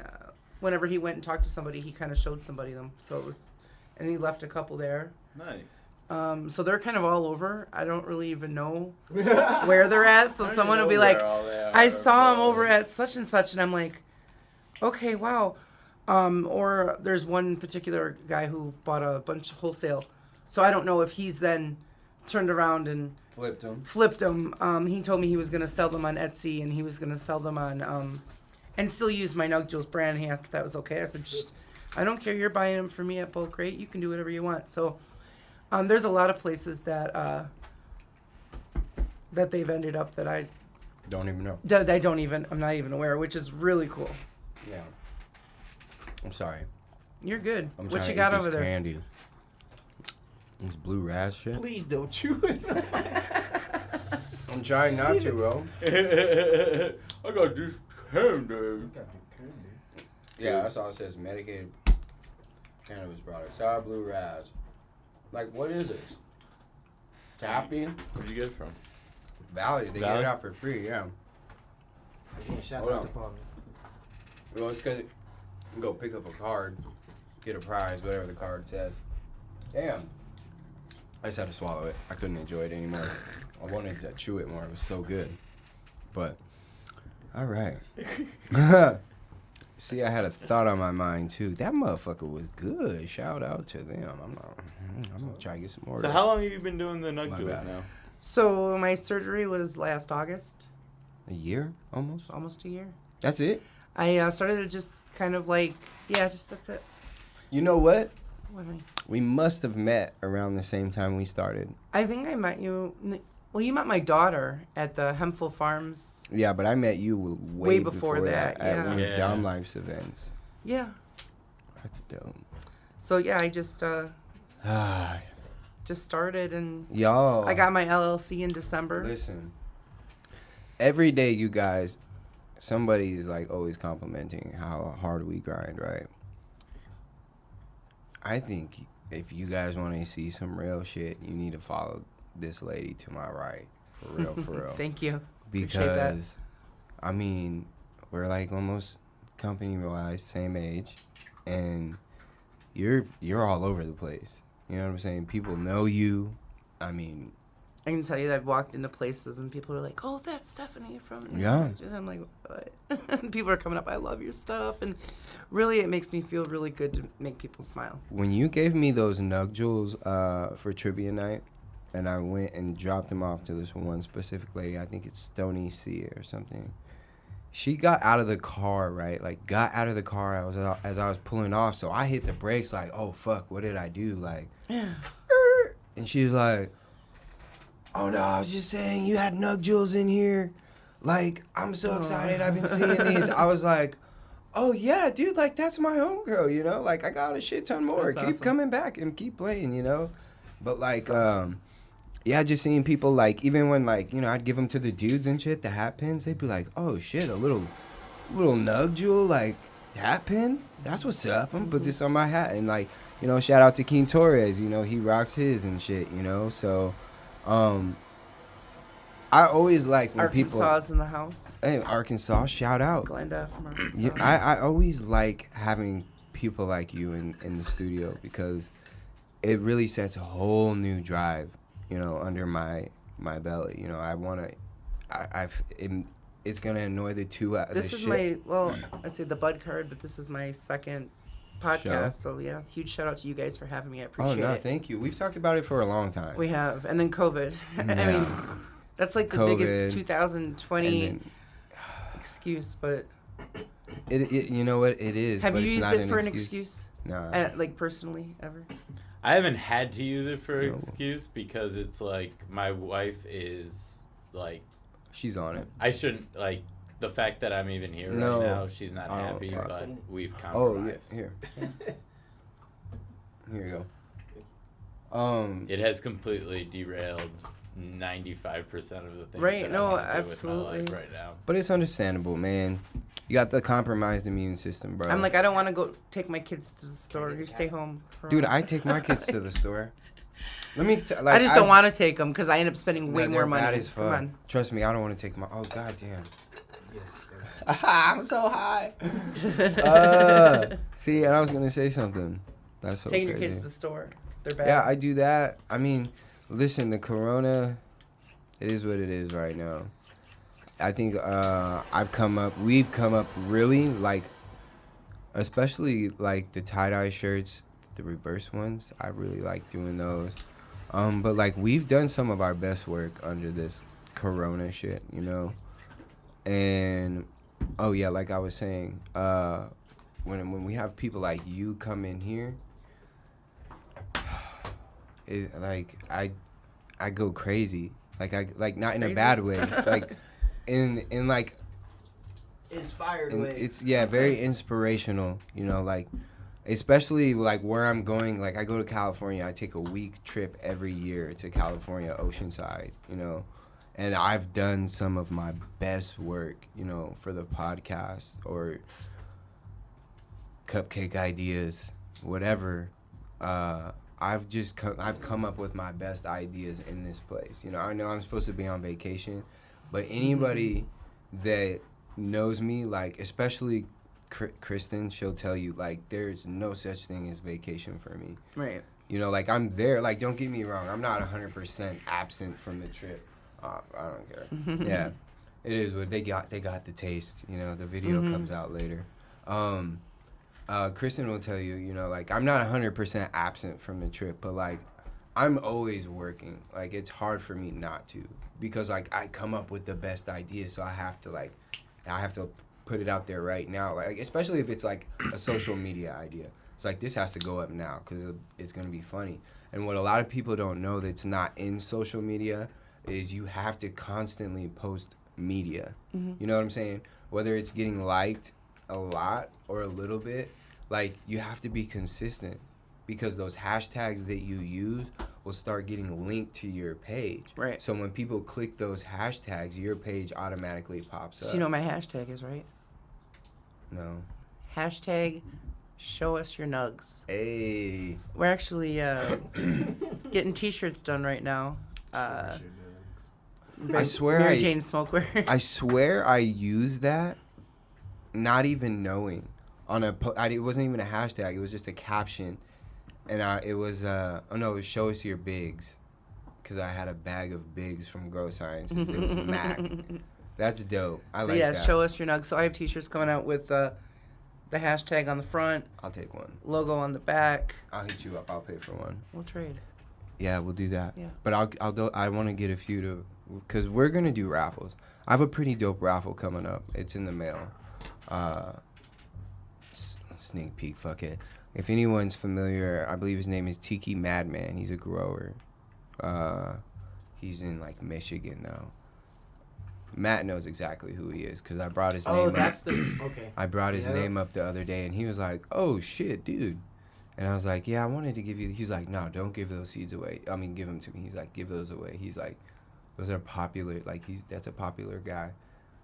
whenever he went and talked to somebody, he kind of showed somebody them. So it was, and he left a couple there. Nice. So they're kind of all over. I don't really even know where they're at. So someone will be like, I saw them over at such and such, and I'm like, okay, wow. Or there's one particular guy who bought a bunch of wholesale. So I don't know if he's then turned around and flipped them. He told me he was going to sell them on Etsy, and he was going to sell them on, and still use my Nug Jewelz brand. He asked if that was okay. I said, I don't care. You're buying them for me at bulk rate. You can do whatever you want. So there's a lot of places that they've ended up that I Don't even know. I'm not even aware, which is really cool. Yeah. I'm sorry. You're good. I'm What trying you to got eat over this there? candy. This blue raz shit. Please don't chew it. I'm trying not to, bro. I got this candy. Yeah, that's all it says. Medicated cannabis products. Sour blue raz. Like, what is this? Taffy? Where'd you get it from? Valley. They Valley? get it out for free, yeah. Again, shout Hold out on. to Paul. Well, it's because you go pick up a card, get a prize, whatever the card says. Damn. I just had to swallow it. I couldn't enjoy it anymore. I wanted to chew it more. It was so good. But, all right. See, I had a thought on my mind, too. That motherfucker was good. Shout out to them. I'm going to try to get some more. So how long have you been doing the Nug My Jewelz bad. now? So my surgery was last August, A year, almost? almost a year. That's it? I started to just kind of like, yeah, just that's it. You know what? What am We must have met around the same time we started. I think I met you. Well, you met my daughter at the Hempful Farms. Yeah, but I met you way before that, at yeah. one Yeah. of Dom Life's events. Yeah. That's dope. So yeah, I just Ah, started, and y'all. I got my LLC in December. Listen. Every day, you guys, somebody's like always complimenting how hard we grind, right? I think if you guys want to see some real shit, you need to follow this lady to my right. For real, for real. Thank you. Appreciate that. Because, I mean, we're like almost company-wise, same age, and you're all over the place. You know what I'm saying? People know you. I mean, I can tell you that I've walked into places and people are like, "Oh, that's Stephanie from." Yeah. I'm like, what? People are coming up. I love your stuff, and really, it makes me feel really good to make people smile. when you gave me those Nug Jewelz for trivia night, and I went and dropped them off to this one specific lady, I think it's Stony C or something. She got out of the car, right? Like, got out of the car as I was pulling off, so I hit the brakes like, oh, fuck, what did I do? Like, and she was like, oh, no, I was just saying you had Nug Jewelz in here. Like, I'm so excited. I've been seeing these. I was like, oh, yeah, dude, like, that's my homegirl, you know? Like, I got a shit ton more. That's Keep awesome. coming back and keep playing, you know? But, like, yeah, just seeing people, like, even when, like, you know, I'd give them to the dudes and shit, the hat pins, they'd be like, oh, shit, a little Nug Jewel, like, hat pin? That's what's up. I'm gonna put this on my hat. And, like, you know, shout out to King Torres, you know, he rocks his and shit, you know? So, I always like when Arkansas's in the house. Hey, Arkansas, shout out. Glenda from Arkansas. Yeah, I always like having people like you in the studio because it really sets a whole new drive, under my belly. It's gonna annoy the two out of This the is shit. I'd say the bud card, but this is my second podcast. So yeah, huge shout out to you guys for having me. I appreciate it. Thank you. We've talked about it for a long time. We have, and then COVID. I Yeah. mean, that's like the COVID, biggest 2020 and then- excuse, but It you know what it is. have but you it's used not it for an excuse. excuse? Nah. Like personally, ever? I haven't had to use it for an No. excuse because it's like my wife is like She's on it. I shouldn't like the fact that I'm even here No. right now. She's not Oh, happy, okay. but we've Oh yeah, compromised. here. Here you go. It has completely derailed 95% of the things Right, that no, I want to do with my absolutely. life right now. But it's understandable, man. You got the compromised immune system, bro. I'm like, I don't want to go take my kids to the store. You stay home. Dude, I take my kids to the store. Let me like, I just don't want to take them because I end up spending way more money. Bad as Come fuck. on. Trust me, I don't want to take my. Oh goddamn. Yeah, I'm so high. See, and I was gonna say something. That's so Taking crazy. your kids to the store. They're bad. Yeah, I do that. I mean, listen, the corona, it is what it is right now. I think we've come up really, like, especially, like, the tie-dye shirts, the reverse ones. I really like doing those. But, like, we've done some of our best work under this corona shit, And, oh, yeah, like I was saying, when we have people like you come in here, it, like I go crazy, like not in a Crazy? bad way, like in like inspired in, way. it's very inspirational, like especially like where I'm going. Like I go to California, I take a week trip every year to California, Oceanside, and I've done some of my best work, for the podcast or cupcake ideas, whatever. I've come up with my best ideas in this place. I know I'm supposed to be on vacation, but anybody that knows me, like especially Kristen, she'll tell you like there's no such thing as vacation for me. Right. Like I'm there. Like don't get me wrong, I'm not 100% absent from the trip. I don't care. Yeah, it is what they got. They got the taste. The video comes out later. Kristen will tell you, like, I'm not 100% absent from the trip, but, like, I'm always working. Like, it's hard for me not to because, like, I come up with the best ideas, so I have to put it out there right now. Like, especially if it's, like, a social media idea. It's like, this has to go up now because it's going to be funny. And what a lot of people don't know that's not in social media is you have to constantly post media. You know what I'm saying? Whether it's getting liked a lot or a little bit, like you have to be consistent because those hashtags that you use will start getting linked to your page. Right. So when people click those hashtags, your page automatically pops up. So you know what my hashtag is, right? No. Hashtag show us your nugs. Hey. We're actually getting t-shirts done right now. I swear Mary Jane Smokewear. I swear I used that not even knowing on it wasn't even a hashtag, it was just a caption, and it was show us your bigs, because I had a bag of bigs from Grow Sciences. It was Mac. That's dope. I like that. Show us your nugs. So I have t-shirts coming out with the hashtag on the front, I'll take one. logo on the back. I'll hit you up. I'll pay for one. We'll trade. Yeah, we'll do that. Yeah. But I want to get a few because we're gonna do raffles. I have a pretty dope raffle coming up. It's in the mail. Sneak peek, fuck it. If anyone's familiar, I believe his name is Tiki Madman. He's a grower. He's in like Michigan though. Matt knows exactly who he is because I brought his name up. Okay. I brought his Yeah. name up the other day and he was like, "Oh shit, dude." And I was like, "Yeah, I wanted to give you." He's like, "No, don't give those seeds away. I mean, give them to me." He's like, "Give those away." He's like, "Those are popular. Like that's a popular guy."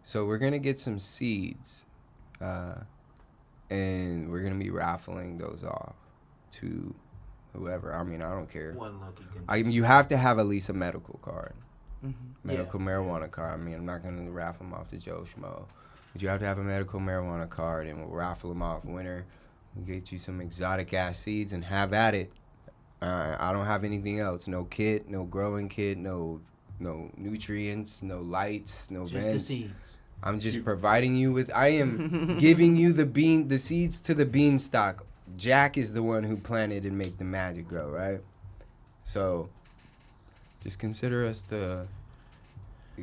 So we're gonna get some seeds, and we're gonna be raffling those off to whoever. I mean, I don't care. One lucky. You have to have at least a medical card. medical marijuana card. I mean, I'm not gonna raffle them off to Joe Schmo, but you have to have a medical marijuana card, and we'll raffle them off. Winner, we'll get you some exotic ass seeds and have at it. I don't have anything else. No kit, no growing kit, no nutrients, no lights, no Just vents. the seeds. I'm just providing you with. I am giving you the seeds to the beanstalk. Jack is the one who planted and make the magic grow, right? So, just consider us the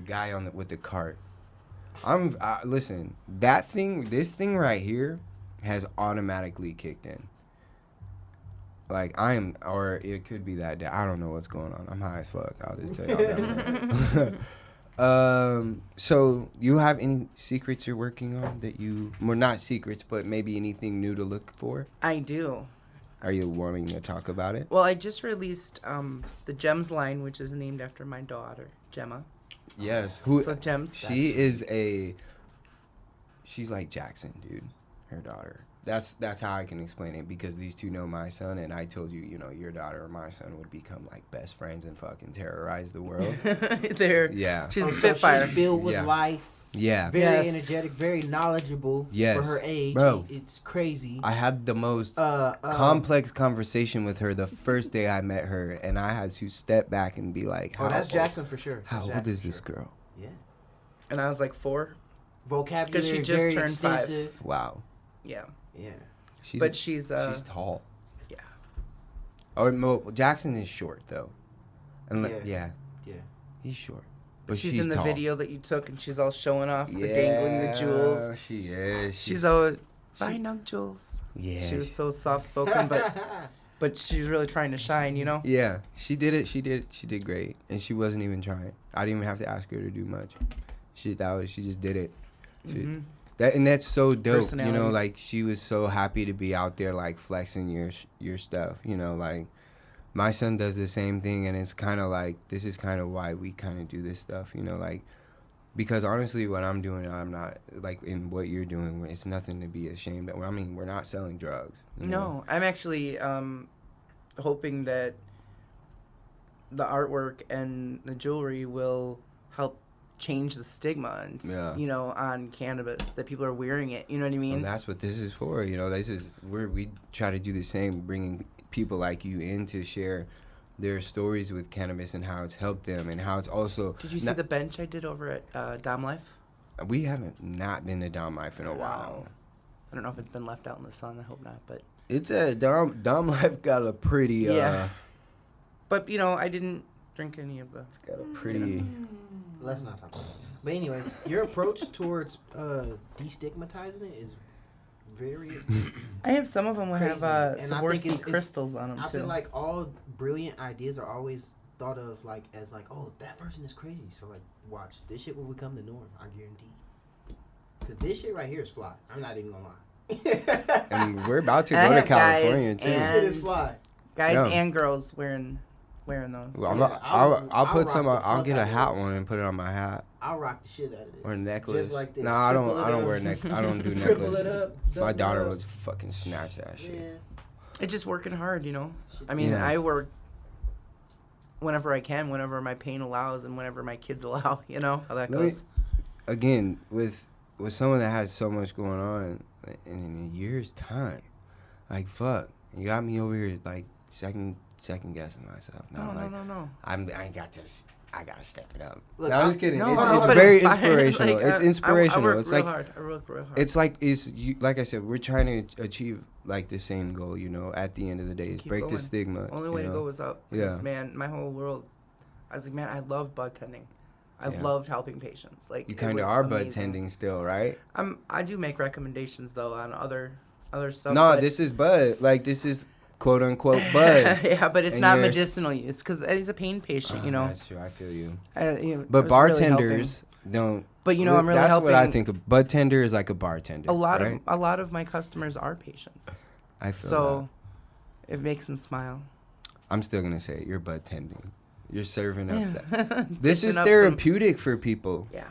guy with the cart. Listen. This thing right here, has automatically kicked in. Like or it could be that day. I don't know what's going on. I'm high as fuck. I'll just tell y'all that. So you have any secrets you're working on that well, not secrets, but maybe anything new to look for? I do. Are you wanting to talk about it? Well, I just released the Gems line, which is named after my daughter, Gemma. Yes. So Gems. She's like Jackson, dude. Her daughter. That's how I can explain it, because these two know my son, and I told you, your daughter or my son would become like best friends and fucking terrorize the world. Yeah. She's a So Spitfire. she's filled with Yeah. life. Yeah. Very energetic, very knowledgeable for her age. Bro. It's crazy. I had the most complex conversation with her the first day I met her, and I had to step back and be like, oh, that's Jackson for sure. How That's old Jackson is for this sure. girl? Yeah. And I was like 4. Vocabulary 'Cause she just very turned 5. extensive. Wow. Yeah. Yeah. She's she's tall. Yeah. Jackson is short though. And Yeah. He's short. But she's in the tall. video that you took, and she's all showing off, dangling the jewels. She is. She's always, bye, Nug Jewelz. Yeah. She was so soft-spoken, but she's really trying to shine, Yeah, she did it. She did great, and she wasn't even trying. I didn't even have to ask her to do much. She just did it. That's so dope. Like she was so happy to be out there, like flexing your stuff. Like my son does the same thing, and it's kind of like this is kind of why we kind of do this stuff. Like because honestly, what I'm doing, I'm not like in what you're doing. It's nothing to be ashamed of. I mean, we're not selling drugs. No, I'm actually hoping that the artwork and the jewelry will help change the stigma and on cannabis, that people are wearing it. You know what I mean? And that's what this is for. This is where we try to do the same, bringing people like you in to share their stories with cannabis and how it's helped them and how it's also. Did you see the bench I did over at Dom Life? We haven't not been to Dom Life in a while. I don't know if it's been left out in the sun. I hope not, but it's a Dom Life got a pretty. But I didn't drink any of the. It's got a pretty. Let's not talk about that. But anyway, your approach towards destigmatizing it is very. I have some of them that crazy. have And I think Swarovski crystals on them I too. feel like all brilliant ideas are always thought of as oh, that person is crazy. So watch, this shit will become the norm. I guarantee. Because this shit right here is fly. I'm not even gonna lie. And we're about to go to California too. This shit is fly. Guys and girls wearing those. Well, I'll put some. I'll get a hat one and put it on my hat. I'll rock the shit out of this. Or a necklace. Just like this. No, I don't wear I don't do Triple necklace. it up. My double daughter it up. would fucking snatch that shit. Yeah. It's just working hard, I mean, I work whenever I can, whenever my pain allows, and whenever my kids allow. How that goes. Again, with someone that has so much going on in a year's time, fuck, you got me over here second guessing myself. No. I gotta step it up. Look, no, I'm just kidding. No, it's but very it's fine. inspirational. It's inspirational. I work it's real hard. I work real hard. It's like I said, we're trying to achieve the same goal. At the end of the day, is Keep break going. the stigma. Only way to go was up. Yeah. Man, my whole world. I was like, man, I love bud tending. I loved helping patients. You kind of are bud tending still, right? I do make recommendations though on other stuff. No, this is bud. This is quote unquote bud. Yeah, but it's not medicinal use because he's a pain patient. That's true. I feel you. But bartenders don't. But I'm really that's helping. That's what I think. A bud tender is like a bartender. A lot of my customers are patients. I feel so. It makes them smile. I'm still gonna say it. You're bud tending. You're serving up that. This is therapeutic for people. Yeah.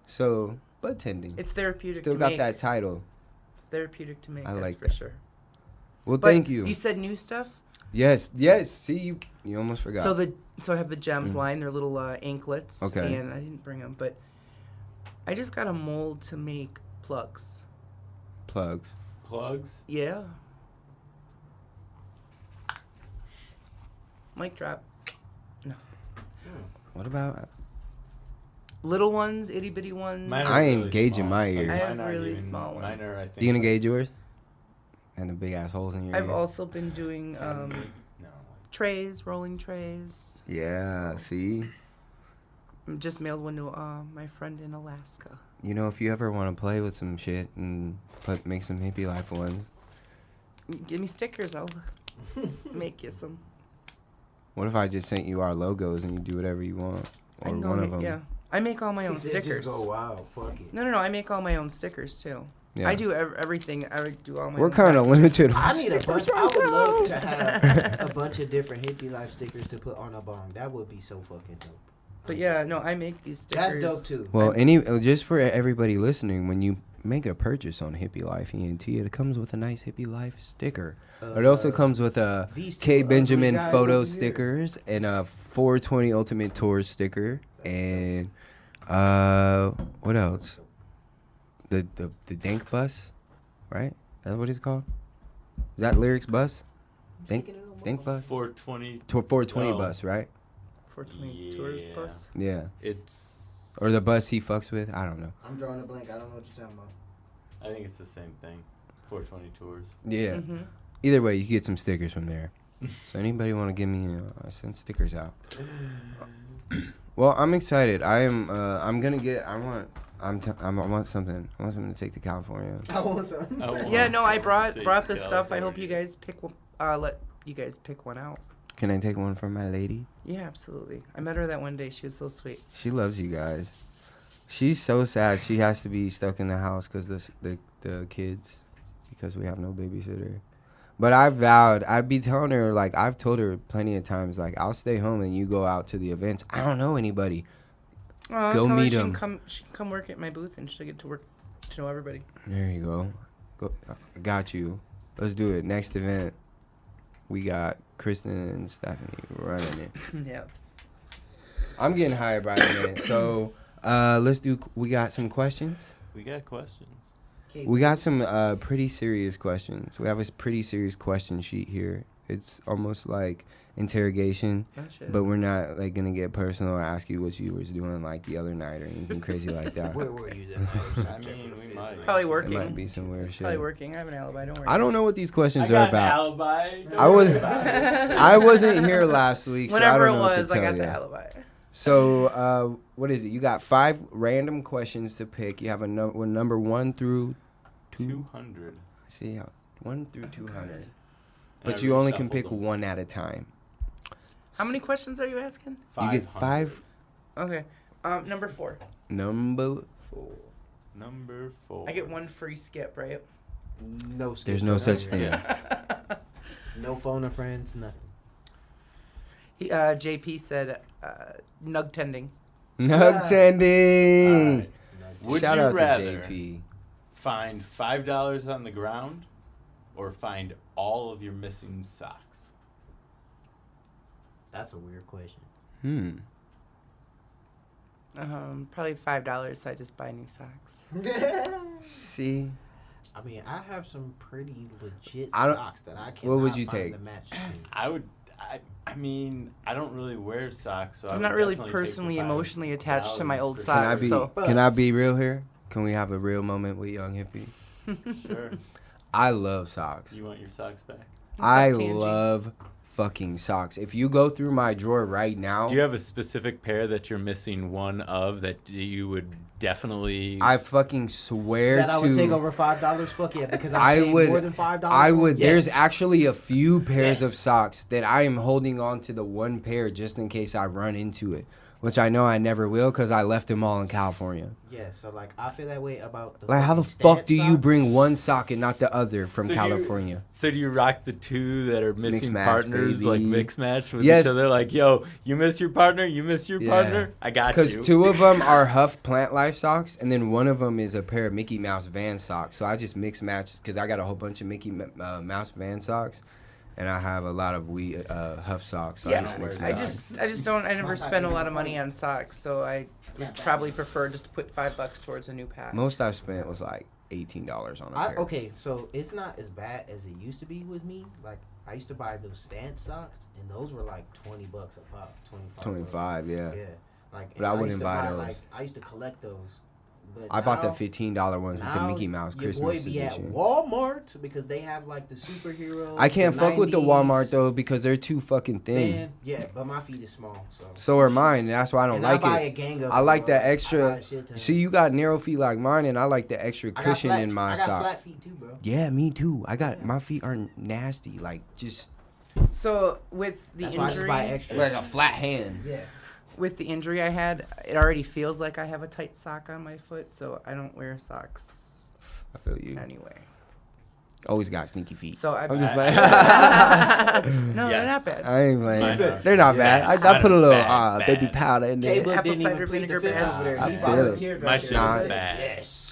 So bud tending. It's therapeutic. Still got that title. It's therapeutic to make. I like for that. Sure. Well, But thank you. You said new stuff? Yes, yes. See, you almost forgot. So I have the gems line. They're little anklets. Okay. And I didn't bring them, but I just got a mold to make plugs. Plugs. Plugs? Yeah. Mic drop. What about? Little ones, itty bitty ones. Mine are I ain't really gauging small. my ears. I have Mine aren't really even- small ones. Mine are, I think. You gonna gauge yours? And the big ass holes in your I've ear. also been doing No. trays, rolling trays. Yeah. See. Just mailed one to my friend in Alaska. You know, if you ever want to play with some shit and make some hippie life ones. Give me stickers, I'll make you some. What if I just sent you our logos and you do whatever you want, I or can go one make- of them? Yeah, I make all my own He said stickers. Just go wild. Fuck it. No, I make all my own stickers too. Yeah. I do everything. I do all my. We're own kind of limited. I need a stickers bunch. I right would now. love to have a bunch of different hippie life stickers to put on a bong. That would be so fucking dope. But yeah, no, I make these stickers. That's dope too. Well, just for everybody listening, when you make a purchase on Hippie Life ENT, it comes with a nice Hippie Life sticker. It also comes with a these two K ugly Benjamin guys photo over here. stickers and a 420 Ultimate Tour sticker and what else? The Dank Bus, right? That's what it's called. Is that Lyrics Bus? Dank Bus. 420. 420 Oh. bus, right? 420 tours Yeah. bus. Yeah. It's. Or the bus he fucks with. I don't know. I'm drawing a blank. I don't know what you're talking about. I think it's the same thing. 420 tours. Yeah. Mm-hmm. Either way, you can get some stickers from there. So anybody want to give me? I send stickers out. Well, I'm excited. I'm gonna get. I want something. I want something to take to California. I want some. Yeah, no, I brought Take the stuff. I hope you California. guys pick one. Let you guys pick one out. Can I take one from my lady? Yeah, absolutely. I met her that one day. She was so sweet. She loves you guys. She's so sad. She has to be stuck in the house because the kids, because we have no babysitter. But I vowed, I'd be telling her, like, I've told her plenty of times, like, I'll stay home and you go out to the events. I don't know anybody. Oh, Go tell her meet she 'em. She can come work at my booth and she'll get to work to know everybody. There you go. I got you. Let's do it. Next event, we got Kristen and Stephanie running it. Yeah. I'm getting hired by the minute. So we got some questions. We got questions. We got some pretty serious questions. We have a pretty serious question sheet here. It's almost like interrogation, Oh, shit. but we're not like gonna get personal or ask you what you was doing like the other night or anything crazy like that. Where were you then? I mean, we might. Probably It working. might be some weird It's probably shit. working. I have an alibi. Don't worry. I don't know what these questions I are got an about. alibi. Don't I was worry about it. I wasn't here last week, so I Whatever don't it know what was, to I tell got you. the alibi. So what is it? You got 5 random questions to pick. You have a number 1 through 200. I see how 1 through 200. And But I you only can reshuffled pick them. one at a time. How many questions are you asking? You get 5. Okay. Number 4. Number 4. Number 4. I get one free skip, right? No skips. There's no on such that. thing. No phone of friends. Nothing. JP said nug tending. Nug tending. Alright. Would Shout you out rather to JP. find $5 on the ground or find all of your missing socks? That's a weird question. Probably $5. So I just buy new socks. See, I mean, I have some pretty legit I don't- socks that I can't. What would you take? The match to. I mean, I don't really wear socks, so I I'm would not really definitely take the personally $5 emotionally attached to my old for can I socks. be so- can I be real here? Can we have a real moment with Young Hippie? Sure. I love socks. You want your socks back? I Tangy. love fucking socks. If you go through my drawer right now, Do you have a specific pair that you're missing one of that you would definitely? I fucking swear That I would take to. over $5. Fuck yeah, because I I paid would- more than $5. I would. There's Yes. actually a few pairs of Yes. socks that I am holding on to the one pair just in case I run into it, which I know I never will because I left them all in California. Yeah, so like I feel that way about the Like, how the fucking fuck Stan do you socks. bring one sock and not the other from So you- California? So do you rock the two that are missing match, partners, like baby. mix match with Yes. each other? Like, yo, you miss your partner, you miss your Yeah. partner. I got you. Because 2 of them are Huff Plant Life socks, and then 1 of them is a pair of Mickey Mouse Van socks. So I just mix match because I got a whole bunch of Mickey Mouse Van socks, and I have a lot of weed huff socks. So Yeah, I just mix I them. just don't. I never spend a lot of money on socks, so I would probably prefer just to put $5 towards a new pack. Most I've spent was like $18 on a pair. Okay, so it's not as bad as it used to be with me. Like I used to buy those stance socks, and those were like $20 a pop, 25, yeah. Yeah, like. But I wouldn't used to buy those. Like I used to collect those. But I bought the now- $15 ones with the now Mickey Mouse your Christmas boy be edition. at Walmart because they have like the superheroes. I can't the fuck with the 90s, Walmart though because they're too fucking thin. Man, yeah, but my feet is small, so. So are mine. And that's why I don't And like I buy it. a gang of I them, like bro. that I buy extra. a shit ton. See, you got narrow feet like mine, and I like the extra I got cushion flat- in my I got sock. flat feet too, bro. Yeah, me too. I got Yeah. my feet are nasty, like just So with the That's why I just injury, buy extra. like a flat hand. Yeah. with the injury I had, it already feels like I have a tight sock on my foot, so I don't wear socks I feel you. anyway. Always got sneaky feet. So I'm just playing. No, they're Yes. not bad. I ain't playing. Mine are- They're not Yes. bad. I put a little Bad, baby bad. powder in there. Caleb Apple didn't cider even plead vinegar the fifth bad. over there. I He feel it. volunteered My right shit there. Nah. was bad. Yes.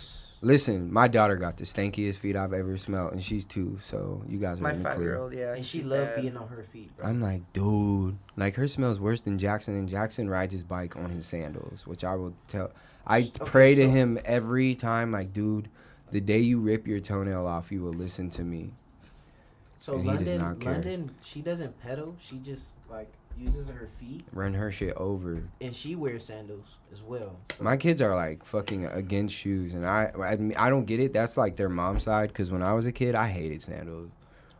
Listen, my daughter got the stankiest feet I've ever smelled, and she's 2, so you guys are My in the clear. 5-year-old, yeah. And she she's loved bad. being on her feet, bro. I'm like, dude, like her smells worse than Jackson, and Jackson rides his bike on his sandals, which I will tell. I Okay, pray to so- him every time, like, dude, the day you rip your toenail off, you will listen to me. So And he does not care. London, she doesn't pedal. She just like uses her feet, Run her shit over. and she wears sandals as well. So My kids are like fucking against shoes, and I don't get it. That's like their mom's side, because when I was a kid, I hated sandals.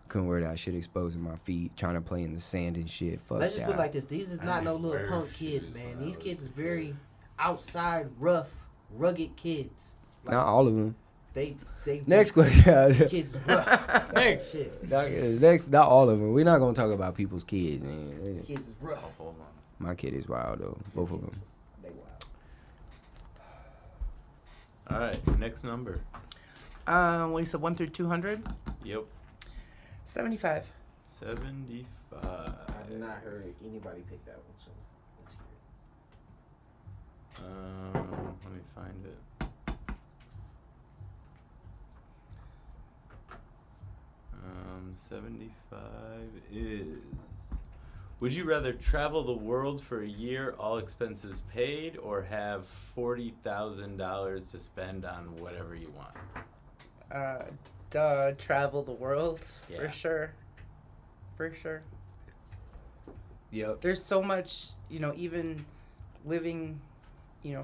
Couldn't wear that shit exposing my feet, trying to play in the sand and shit. Fuck let's just that. put it like this: these is I not no didn't little wear punk kids, shoes man. when These I kids was is very outside, rough, rugged kids. Like, Not all of them. They Next question. These kids rough. Next. Shit. Not all of them. We're not gonna talk about people's kids, man. These kids is rough. Oh, hold on. My kid is wild though, both of them. They wild. All right, next number. What you said, 1 through 200? Yep, 75. 75. I did not heard anybody pick that one, so let's hear it. Let me find it. 75 is. Would you rather travel the world for a year, all expenses paid, or have $40,000 to spend on whatever you want? Travel the world, Yeah. for sure. For sure. Yep. There's so much, even living,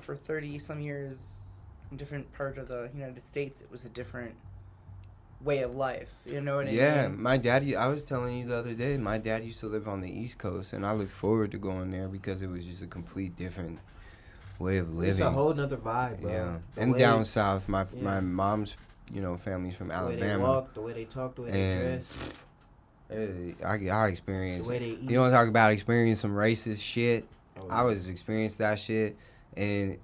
for 30 some years in different parts of the United States, it was a different way of life. You know what I Yeah, mean? my daddy. I was telling you the other day. My dad used to live on the East Coast, and I looked forward to going there because it was just a complete different way of living. It's a whole nother vibe, bro. Yeah, The and way- down south, my Yeah. mom's, family's from the way they Alabama. walk, the way they talk, the way they And dress, I experienced. the way they eat. You want to talk about experiencing some racist shit? Oh, I was experienced that shit, and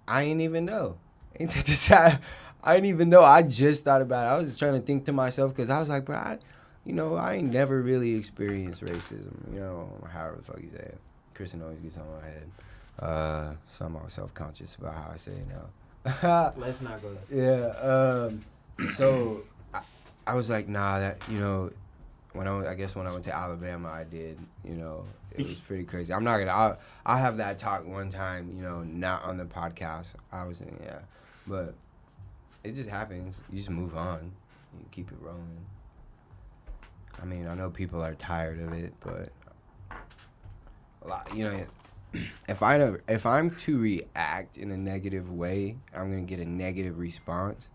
I ain't even know. Ain't that the sad? I didn't even know. I just thought about it. I was just trying to think to myself because I was like, bro, I ain't never really experienced racism. However the fuck you say it. Kristen always gets on my head. So I'm all self-conscious about how I say it now. Let's not go there. Yeah. So I was like, nah, that when I went to Alabama, I did. It was pretty crazy. I'm not gonna. I'll have that talk one time. Not on the podcast. But it just happens. You just move on. You keep it rolling. I mean, I know people are tired of it, but a lot. If I'm to react in a negative way, I'm gonna get a negative response.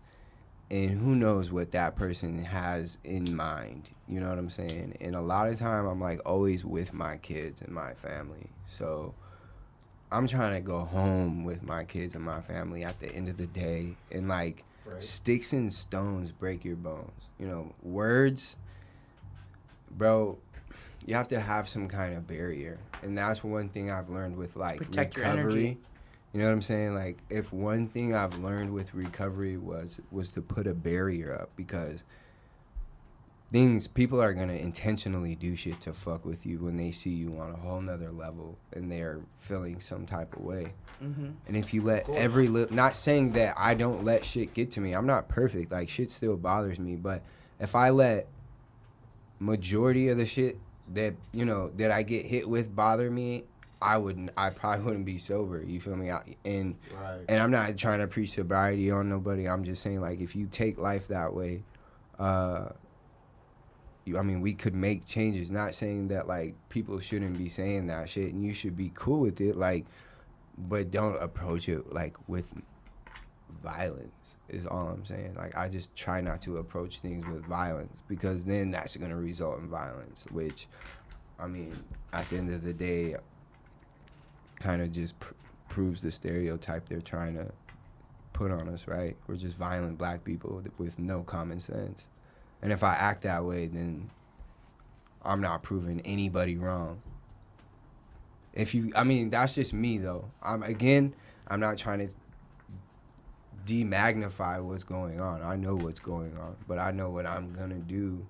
And who knows what that person has in mind. You know what I'm saying? And a lot of time, I'm like always with my kids and my family. So I'm trying to go home with my kids and my family at the end of the day. And like Right. sticks and stones break your bones. Words, bro, you have to have some kind of barrier. And that's one thing I've learned with like Protect your recovery. energy. You know what I'm saying? Like, if one thing I've learned with recovery was to put a barrier up, because people are gonna intentionally do shit to fuck with you when they see you on a whole nother level and they're feeling some type of way. Mm-hmm. And if you let not saying that I don't let shit get to me, I'm not perfect. Like, shit still bothers me, but if I let majority of the shit that that I get hit with bother me, I probably wouldn't be sober. You feel me? And I'm not trying to preach sobriety on nobody. I'm just saying, like, if you take life that way, we could make changes. Not saying that like people shouldn't be saying that shit, and you should be cool with it, like, but don't approach it like with violence. Is all I'm saying. Like, I just try not to approach things with violence, because then that's gonna result in violence, which, at the end of the day, kind of just proves the stereotype they're trying to put on us, right? We're just violent black people with no common sense. And if I act that way, then I'm not proving anybody wrong. That's just me, though. I'm not trying to demagnify what's going on. I know what's going on, but I know what I'm going to do,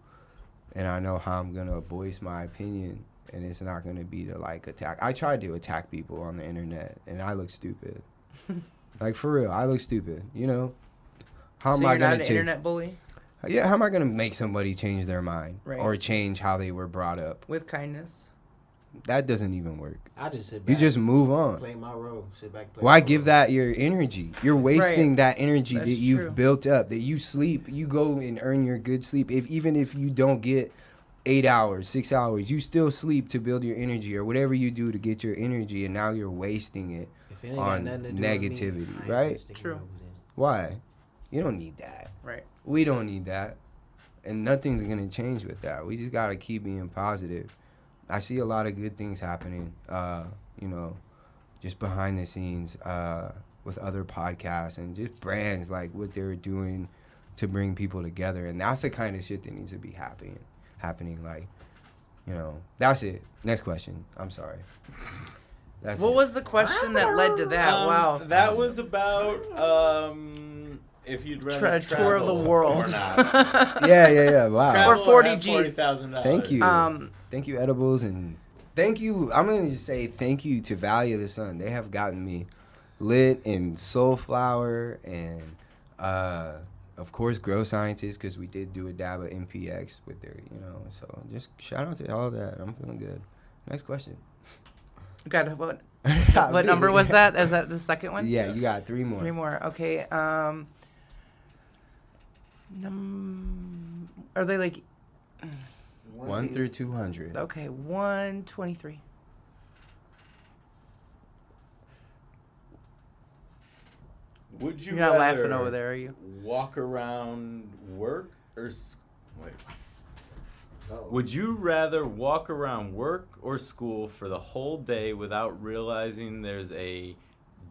and I know how I'm going to voice my opinion. And it's not going to be to, like, attack. I tried to attack people on the internet, and I look stupid. Like, for real, I look stupid, How am I you're gonna not an internet bully? Yeah, how am I going to make somebody change their mind? Right. Or change how they were brought up? With kindness. That doesn't even work. I just sit back. You just move on. Play my role. Sit back. Play Why my give role. that your energy? You're wasting Right. that energy That's that you've true. built up, that you sleep. You go and earn your good sleep. Even if you don't get 8 hours, 6 hours, you still sleep to build your energy, or whatever you do to get your energy, and now you're wasting it If it ain't on got nothing to do with me, negativity, I ain't right? gonna stick True. my nose in. Why? You don't need that. Right. We don't need that. And nothing's going to change with that. We just got to keep being positive. I see a lot of good things happening, just behind the scenes with other podcasts and just brands, like what they're doing to bring people together. And that's the kind of shit that needs to be happening. Like, that's it. Next question. I'm sorry. That's What it. was the question that led to that? Wow. That was about if you'd rather Tour of the travel world. or not. Yeah. Wow. Travel Or 40 have Gs. $40,000. Thank you. Thank you, Edibles, and thank you. I'm going to just say thank you to Valley of the Sun. They have gotten me lit, and Soulflower, and of course Grow Scientists, because we did do a dab of MPX with their, so just shout out to all of that. I'm feeling good. Next question. God, what number was that? Is that the second one? Yeah, you got 3 more. 3 more. Okay. Are they like 1 through 200. okay? 123. Would you You're not laughing rather over there, are you? walk around work or wait? Uh-oh. Would you rather walk around work or school for the whole day without realizing there's a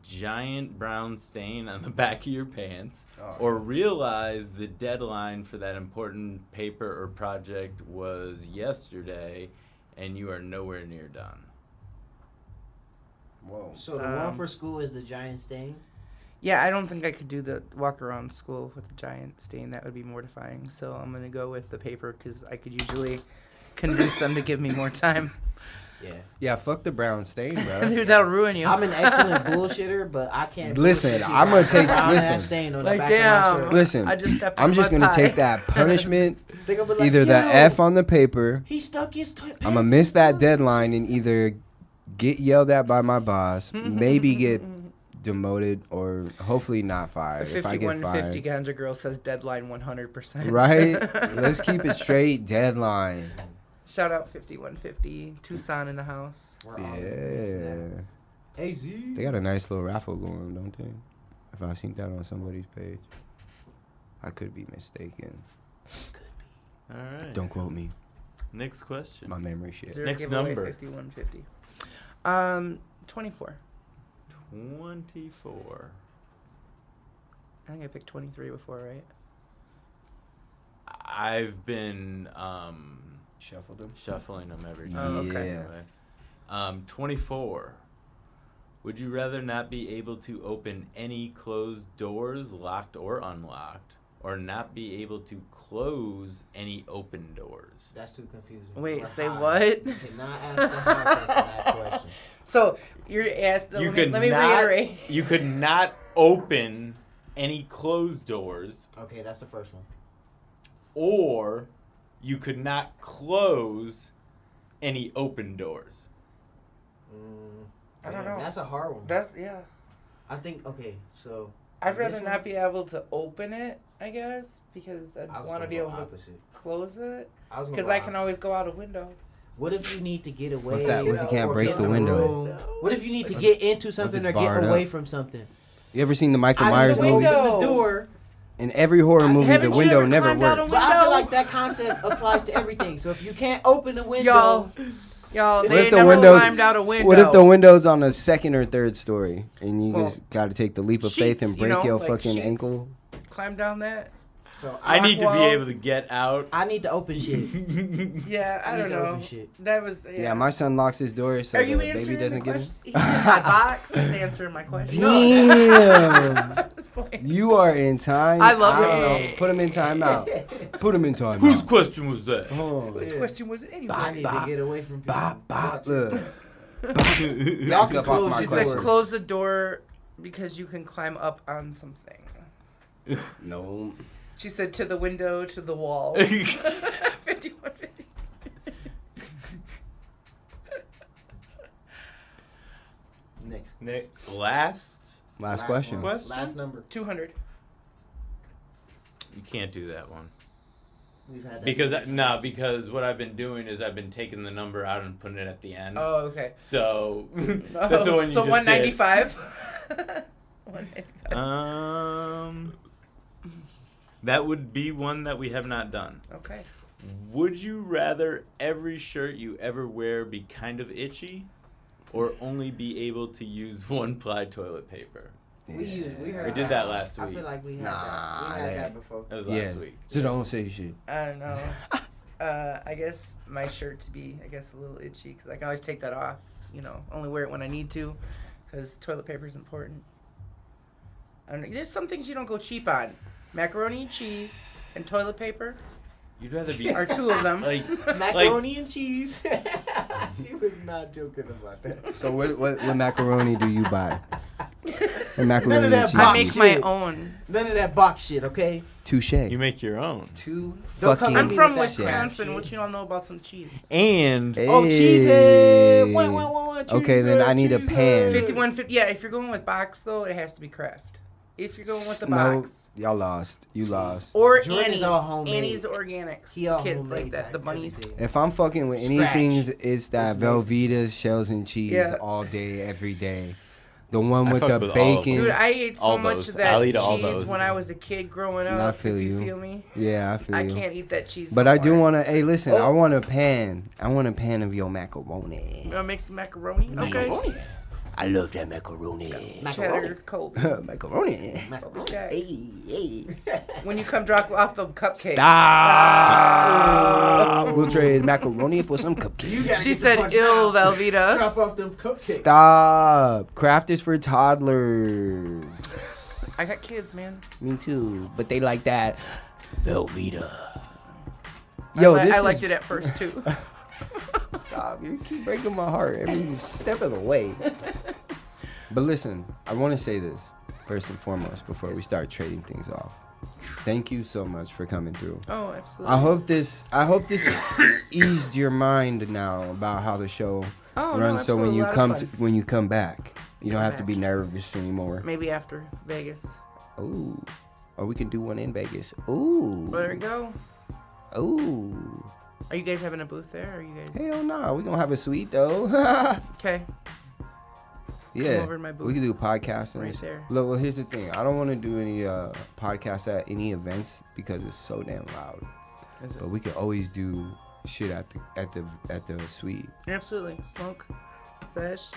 giant brown stain on the back of your pants, or realize the deadline for that important paper or project was yesterday and you are nowhere near done? Whoa. So the one for school is the giant stain. Yeah, I don't think I could do the walk around school with a giant stain. That would be mortifying. So I'm gonna go with the paper because I could usually convince them to give me more time. Yeah. Yeah, fuck the brown stain, bro. Dude, that'll ruin you. I'm an excellent bullshitter, but I can't. Listen, bullshit you I'm gonna guys. take- Brown ass listen. stain on Like, the back damn. of my shirt. Listen, I just stepped I'm on just my gonna pie. take that punishment, They gonna be like, either the "Yo, F on the paper. He stuck his pants I'm gonna miss in that too." deadline and either get yelled at by my boss, maybe get demoted, or hopefully not The fired. If I get 5150 fired, Ganja Girl says deadline 100%. right? Let's keep it straight. Deadline. Shout out 5150 Tucson in the house. We're all influencing Yeah. that. AZ. They got a nice little raffle going, don't they? If I've seen that on somebody's page, I could be mistaken. All right. Don't quote me. Next question. My memory shit. Is there a Next giveaway? number. 5150. 24. 24. I think I picked 23 before, right? I've been Shuffled them. shuffling them every Yeah. time. okay. Anyway. 24. Would you rather not be able to open any closed doors, locked or unlocked, or not be able to close any open doors? That's too confusing. Wait, We're say high. what? You cannot ask a high person that question. So you're asked. You Let me reiterate. You could not open any closed doors, Okay, that's the first one. or you could not close any open doors. I don't know. That's a hard one. Yeah. I think, okay, so. I'd rather this not one- be able to open it, I guess, because I'd I was want to gonna be go able to opposite. close it. I was gonna Because go I can opposite. always go out a window. What if you need to get away? What if you can't or break get the in a window? room? What if you need to get into something or it's get barred away up? from something? You ever seen the Michael I Myers need to movie? open window. the door. In every horror movie, Haven't the you window ever never climbed out a works. But I feel window? like that concept applies to everything. So if you can't open the window, Y'all, What they if the never windows- climbed out a window. What if the window's on the second or third story, and you Well, just got to take the leap of faith and sheets, you break know, your like fucking sheets. ankle? Climb down that? so I need to be Rockwell. able to get out. I need to open shit. Yeah, I I need don't to know. open shit. That was. Yeah, my son locks his door so Are the you baby answering doesn't the get in. question? He's in my box. He's answering my question. Damn, At this point. you are in time. I love don't it. know. Put him in timeout. Put him in timeout. Whose question was that? Oh, Which question was it anyway? I need to get away from people. bop, bop, look. Y'all can Up off close my She your said doors. close the door because you can climb up on something. No. She said to the window, to the wall. 5150. Next. Last question. one. Last number. 200. You can't do that one. We've had that. Because what I've been doing is I've been taking the number out and putting it at the end. Oh, okay. So that's the one you So just 195. 195. did. That would be one that we have not done. Okay. Would you rather every shirt you ever wear be kind of itchy, or only be able to use one-ply toilet paper? We heard We did that last I week. feel like we had Nah, that. We had that- that before. That was Yeah. last week. So don't say shit. I don't know. I guess my shirt to be, a little itchy because I can always take that off. You know, only wear it when I need to because toilet paper is important. I don't know. There's some things you don't go cheap on. Macaroni and cheese and toilet paper You'd rather be are two of them. like Macaroni and cheese. She was not joking about that. So what macaroni do you buy? What macaroni None of and that cheese? I box make shit. my own. None of that box shit, okay? Touche. you make your own. Two Don't come fucking. at I'm me from with that crap Wisconsin. shit. What you don't know about some cheese? And Oh, cheesehead. Wait, Okay, then I need a pan. 5150. Yeah, if you're going with box though, it has to be Kraft. If you're going with the No, box. y'all lost. You lost. Or Jordan Annie's. is all homemade. Annie's Organics. He all Kids like homemade that. type The bunnies. everything. If I'm fucking with Scratch. anything, it's that It's made. Velveeta's shells and cheese Yeah. all day, every day. The one I with fuck the with all of bacon. them. Dude, I ate so All much those. of that I'll eat all cheese those. when I was a kid growing up. I feel if you. feel me? Yeah, I feel I you. can't eat that cheese. But no I do more. want to. Hey, listen, I Oh. want a pan. I want a pan of your macaroni. You wanna make some macaroni? Okay. I love that macaroni. Cheddar Colby. macaroni. Okay. Hey, hey. When you come drop off the cupcakes. Stop. We'll trade macaroni for some cupcakes. You gotta She get the said, punch "Ill now. Velveeta." Drop off them cupcakes. Stop. Craft is for toddlers. I got kids, man. Me too. But they like that Velveeta. Yo, I this I is... liked it at first too. Stop. You keep breaking my heart every step of the way. But listen, I want to say this first and foremost before we start trading things off. Thank you so much for coming through. Oh, absolutely. I hope this eased your mind now about how the show Oh, no, runs. So when absolutely. you A lot of come fun. when you come back, you don't Come have to be back. nervous anymore. Maybe after Vegas. Ooh. Or we can do one in Vegas. Ooh. There we go. Ooh. Are you guys having a booth there? Or are you guys? Hell no, we gonna have a suite though. Okay. Yeah, over to my booth. we can do podcasts. And Right there. Look, well, here's the thing. I don't want to do any podcasts at any events because it's so damn loud. Is it? But we could always do shit at the suite. Absolutely. Smoke. Sesh.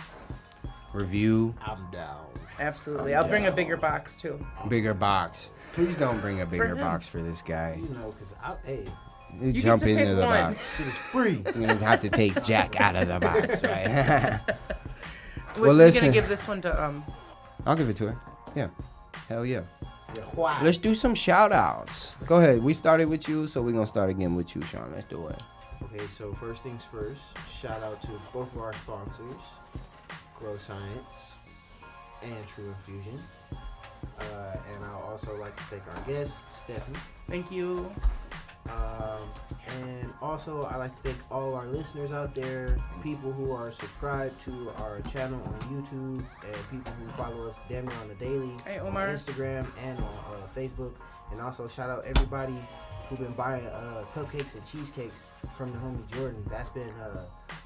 Review, I'm down. Absolutely. I'll bring a bigger box too. bigger box. Please don't bring a bigger him. box for this guy. You know, because hey, You You jump get to into pick the one. box. shit is free. You're gonna have to take Jack out of the box, right? We're Well, listen. gonna give this one to I'll give it to her. Yeah. Hell yeah. Why? Let's do some shout outs. Go ahead. We started with you, so we're gonna start again with you, Sean. Let's do it. Okay, so first things first, shout out to both of our sponsors, Grow Science and True Infusion. And I'll also like to thank our guest, Stephanie. Thank you. And also, I'd like to thank all our listeners out there, people who are subscribed to our channel on YouTube, and people who follow us damn near on the daily Hey, on Omar. Instagram and on Facebook. And also, shout out everybody who've been buying cupcakes and cheesecakes from the homie Jordan. That's been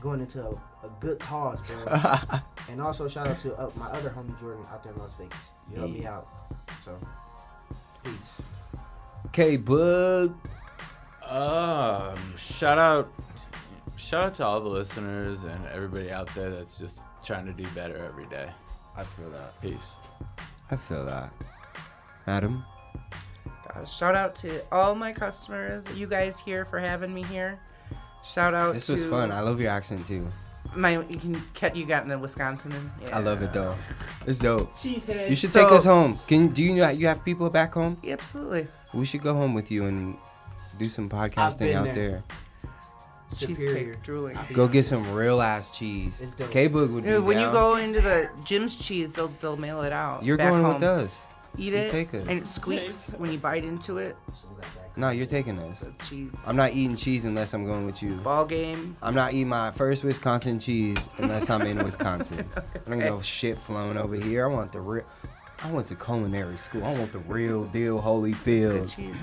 going into a good cause, bro. And also, shout out to my other homie Jordan out there in Las Vegas. You helped me out. So, peace. K-Bug. Shout out to all the listeners and everybody out there that's just trying to do better every day. I feel that. Peace. I feel that. Adam. Shout out to all my customers, you guys here for having me here. Shout out This to was fun. I love your accent too. you got in the Wisconsin. Yeah. I love it though. It's dope. Cheesehead. You should So- take us home. Do you know you have people back home? Yeah, absolutely. We should go home with you and do some podcasting been out there. there. Superior. Cheesecake drooling. Go get some real ass cheese. It's dope. K-Bug would be Dude, when you down. go into the Jim's Cheese, they'll mail it out. You're back going home. with us. Eat You it, take us. and it squeaks when you bite into it. No, you're taking us. The cheese. I'm not eating cheese unless I'm going with you. Ball game. I'm not eating my first Wisconsin cheese unless I'm in Wisconsin. I don't know shit flown over here. I want the real. I went to culinary school. I want the real deal, Good Holyfield. cheese.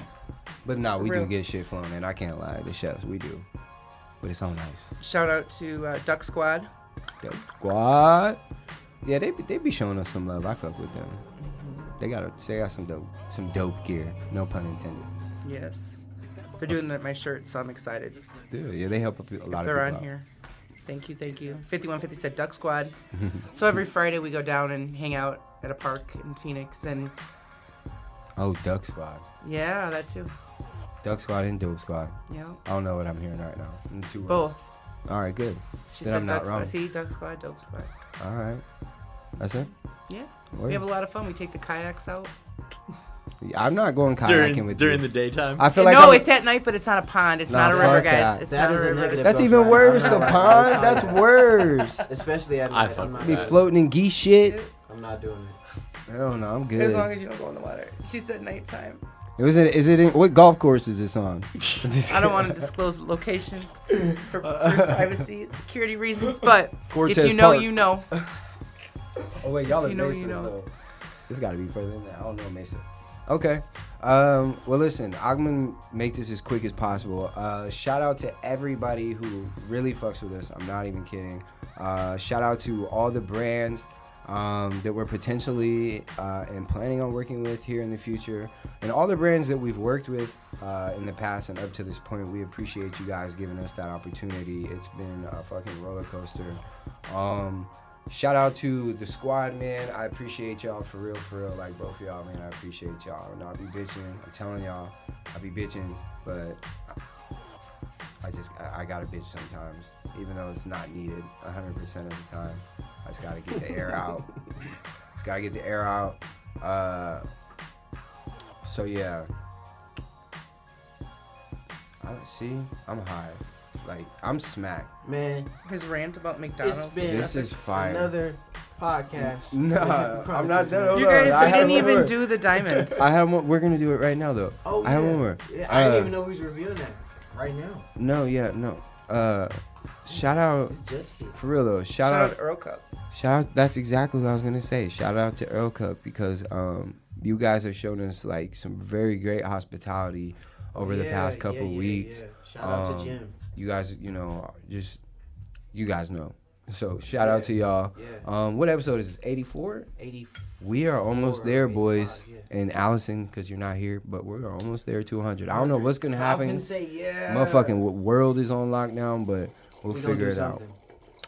But no, we Real. do get shit flown in. I can't lie. The chefs, we do. But it's all nice. Shout out to Duck Squad. Dope squad. Yeah, they be showing us some love. I fuck with them. They got some dope gear. No pun intended. Yes. They're doing my shirts, so I'm excited. Dude, yeah, they help a lot of If people they're on out. here. Thank you. 5150 said Duck Squad. So every Friday we go down and hang out at a park in Phoenix, and Oh, Duck Squad. yeah, that too. Duck Squad and Dope Squad. Yeah, I don't know what I'm hearing right now. In two words. both. All right, good. She Then said I'm not Duck wrong. Squad. See, Duck Squad, Dope Squad. All right. That's it? Yeah, Word. we have a lot of fun. We take the kayaks out. I'm not going kayaking with During you. the daytime. I feel like No, I'm- it's at night, but it's on a pond. It's Nah, not a river, fuck guys. that. It's That not is a a river. negative. That's Ghost even Rider. worse. I'm The not pond. riding That's kayak. worse. Especially at I night. fuck I'm with not, Be that. floating in geese shit. I'm not doing it. Hell no, I'm As good. long as you don't go in the water. She said nighttime. Is it in, what golf course is this on? I don't want to disclose the location for privacy, security reasons, but Cortez if you know, Park. you know. Oh wait, y'all are You know, Mesa, you know. so this got to be further than that. I don't know Mesa. Okay. Well, listen, I'm gonna make this as quick as possible. Shout out to everybody who really fucks with us. I'm not even kidding. Shout out to all the brands that we're potentially and planning on working with here in the future, and all the brands that we've worked with in the past and up to this point. We appreciate you guys giving us that opportunity. It's been a fucking roller coaster. Shout out to the squad, man. I appreciate y'all for real, like both of y'all, man. I appreciate y'all. And I'll be bitching. I'm telling y'all, I'll be bitching, but I gotta bitch sometimes, even though it's not needed 100% of the time. I just gotta get the air out. Just gotta get the air out. So yeah. I'm high. Like, I'm smacked. Man, His rant about McDonald's. it's been This is fire. another podcast. Nah, I'm not done. You Hold on, guys, I we have didn't one even more. do the diamond. I have one. We're gonna do it right now, though. Oh, I have yeah. one more. Yeah, I didn't even know we was reviewing that right now. No, yeah, no. Shout out It's Judge Kid. for real though. Shout Shout out. out Earl Cup. Shout out. That's exactly what I was gonna say. Shout out to Earl Cup because you guys have shown us like some very great hospitality over the past couple weeks. Yeah. Shout out to Jim. You guys, you guys know. So shout out to y'all. Yeah. What episode is this? 84. 84. We are almost there, 85, boys. yeah. And Allison, because you're not here, but we're almost there to 100. I don't know what's gonna I happen. can say yeah. Motherfucking world is on lockdown, but we'll We gonna figure do it out. something.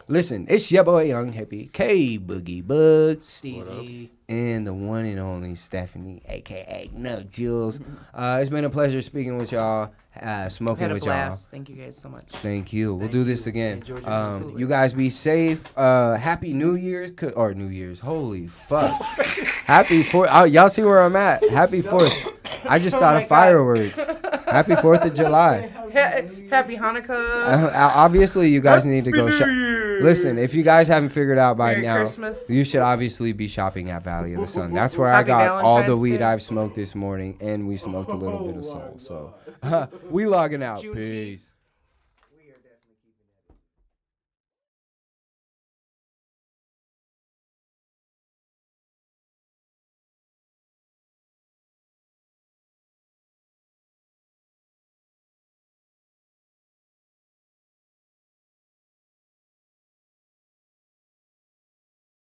Listen, it's your boy Young Hippy, K Boogie Bugs, Steezy. and the one and only Stephanie, aka Nug Jewelz. It's been a pleasure speaking with y'all, smoking Had a with y'all. blast. Thank you guys so much. Thank you. We'll Thank do this you. again. Enjoyed your visit. You guys be safe. Happy New Year's or New Year's. Holy fuck. Happy 4th. Y'all see where I'm at. Happy 4th. I just Oh thought my of God. fireworks. Happy 4th of July. Happy Hanukkah. Obviously, you guys need to go shop. Listen, if you guys haven't figured out by Merry now, Christmas. you should obviously be shopping at Valley of the Sun. That's where I Happy got all the Valentine's weed Day. I've smoked this morning, and we smoked a little bit of soul. So We logging out. Juneteenth. Peace.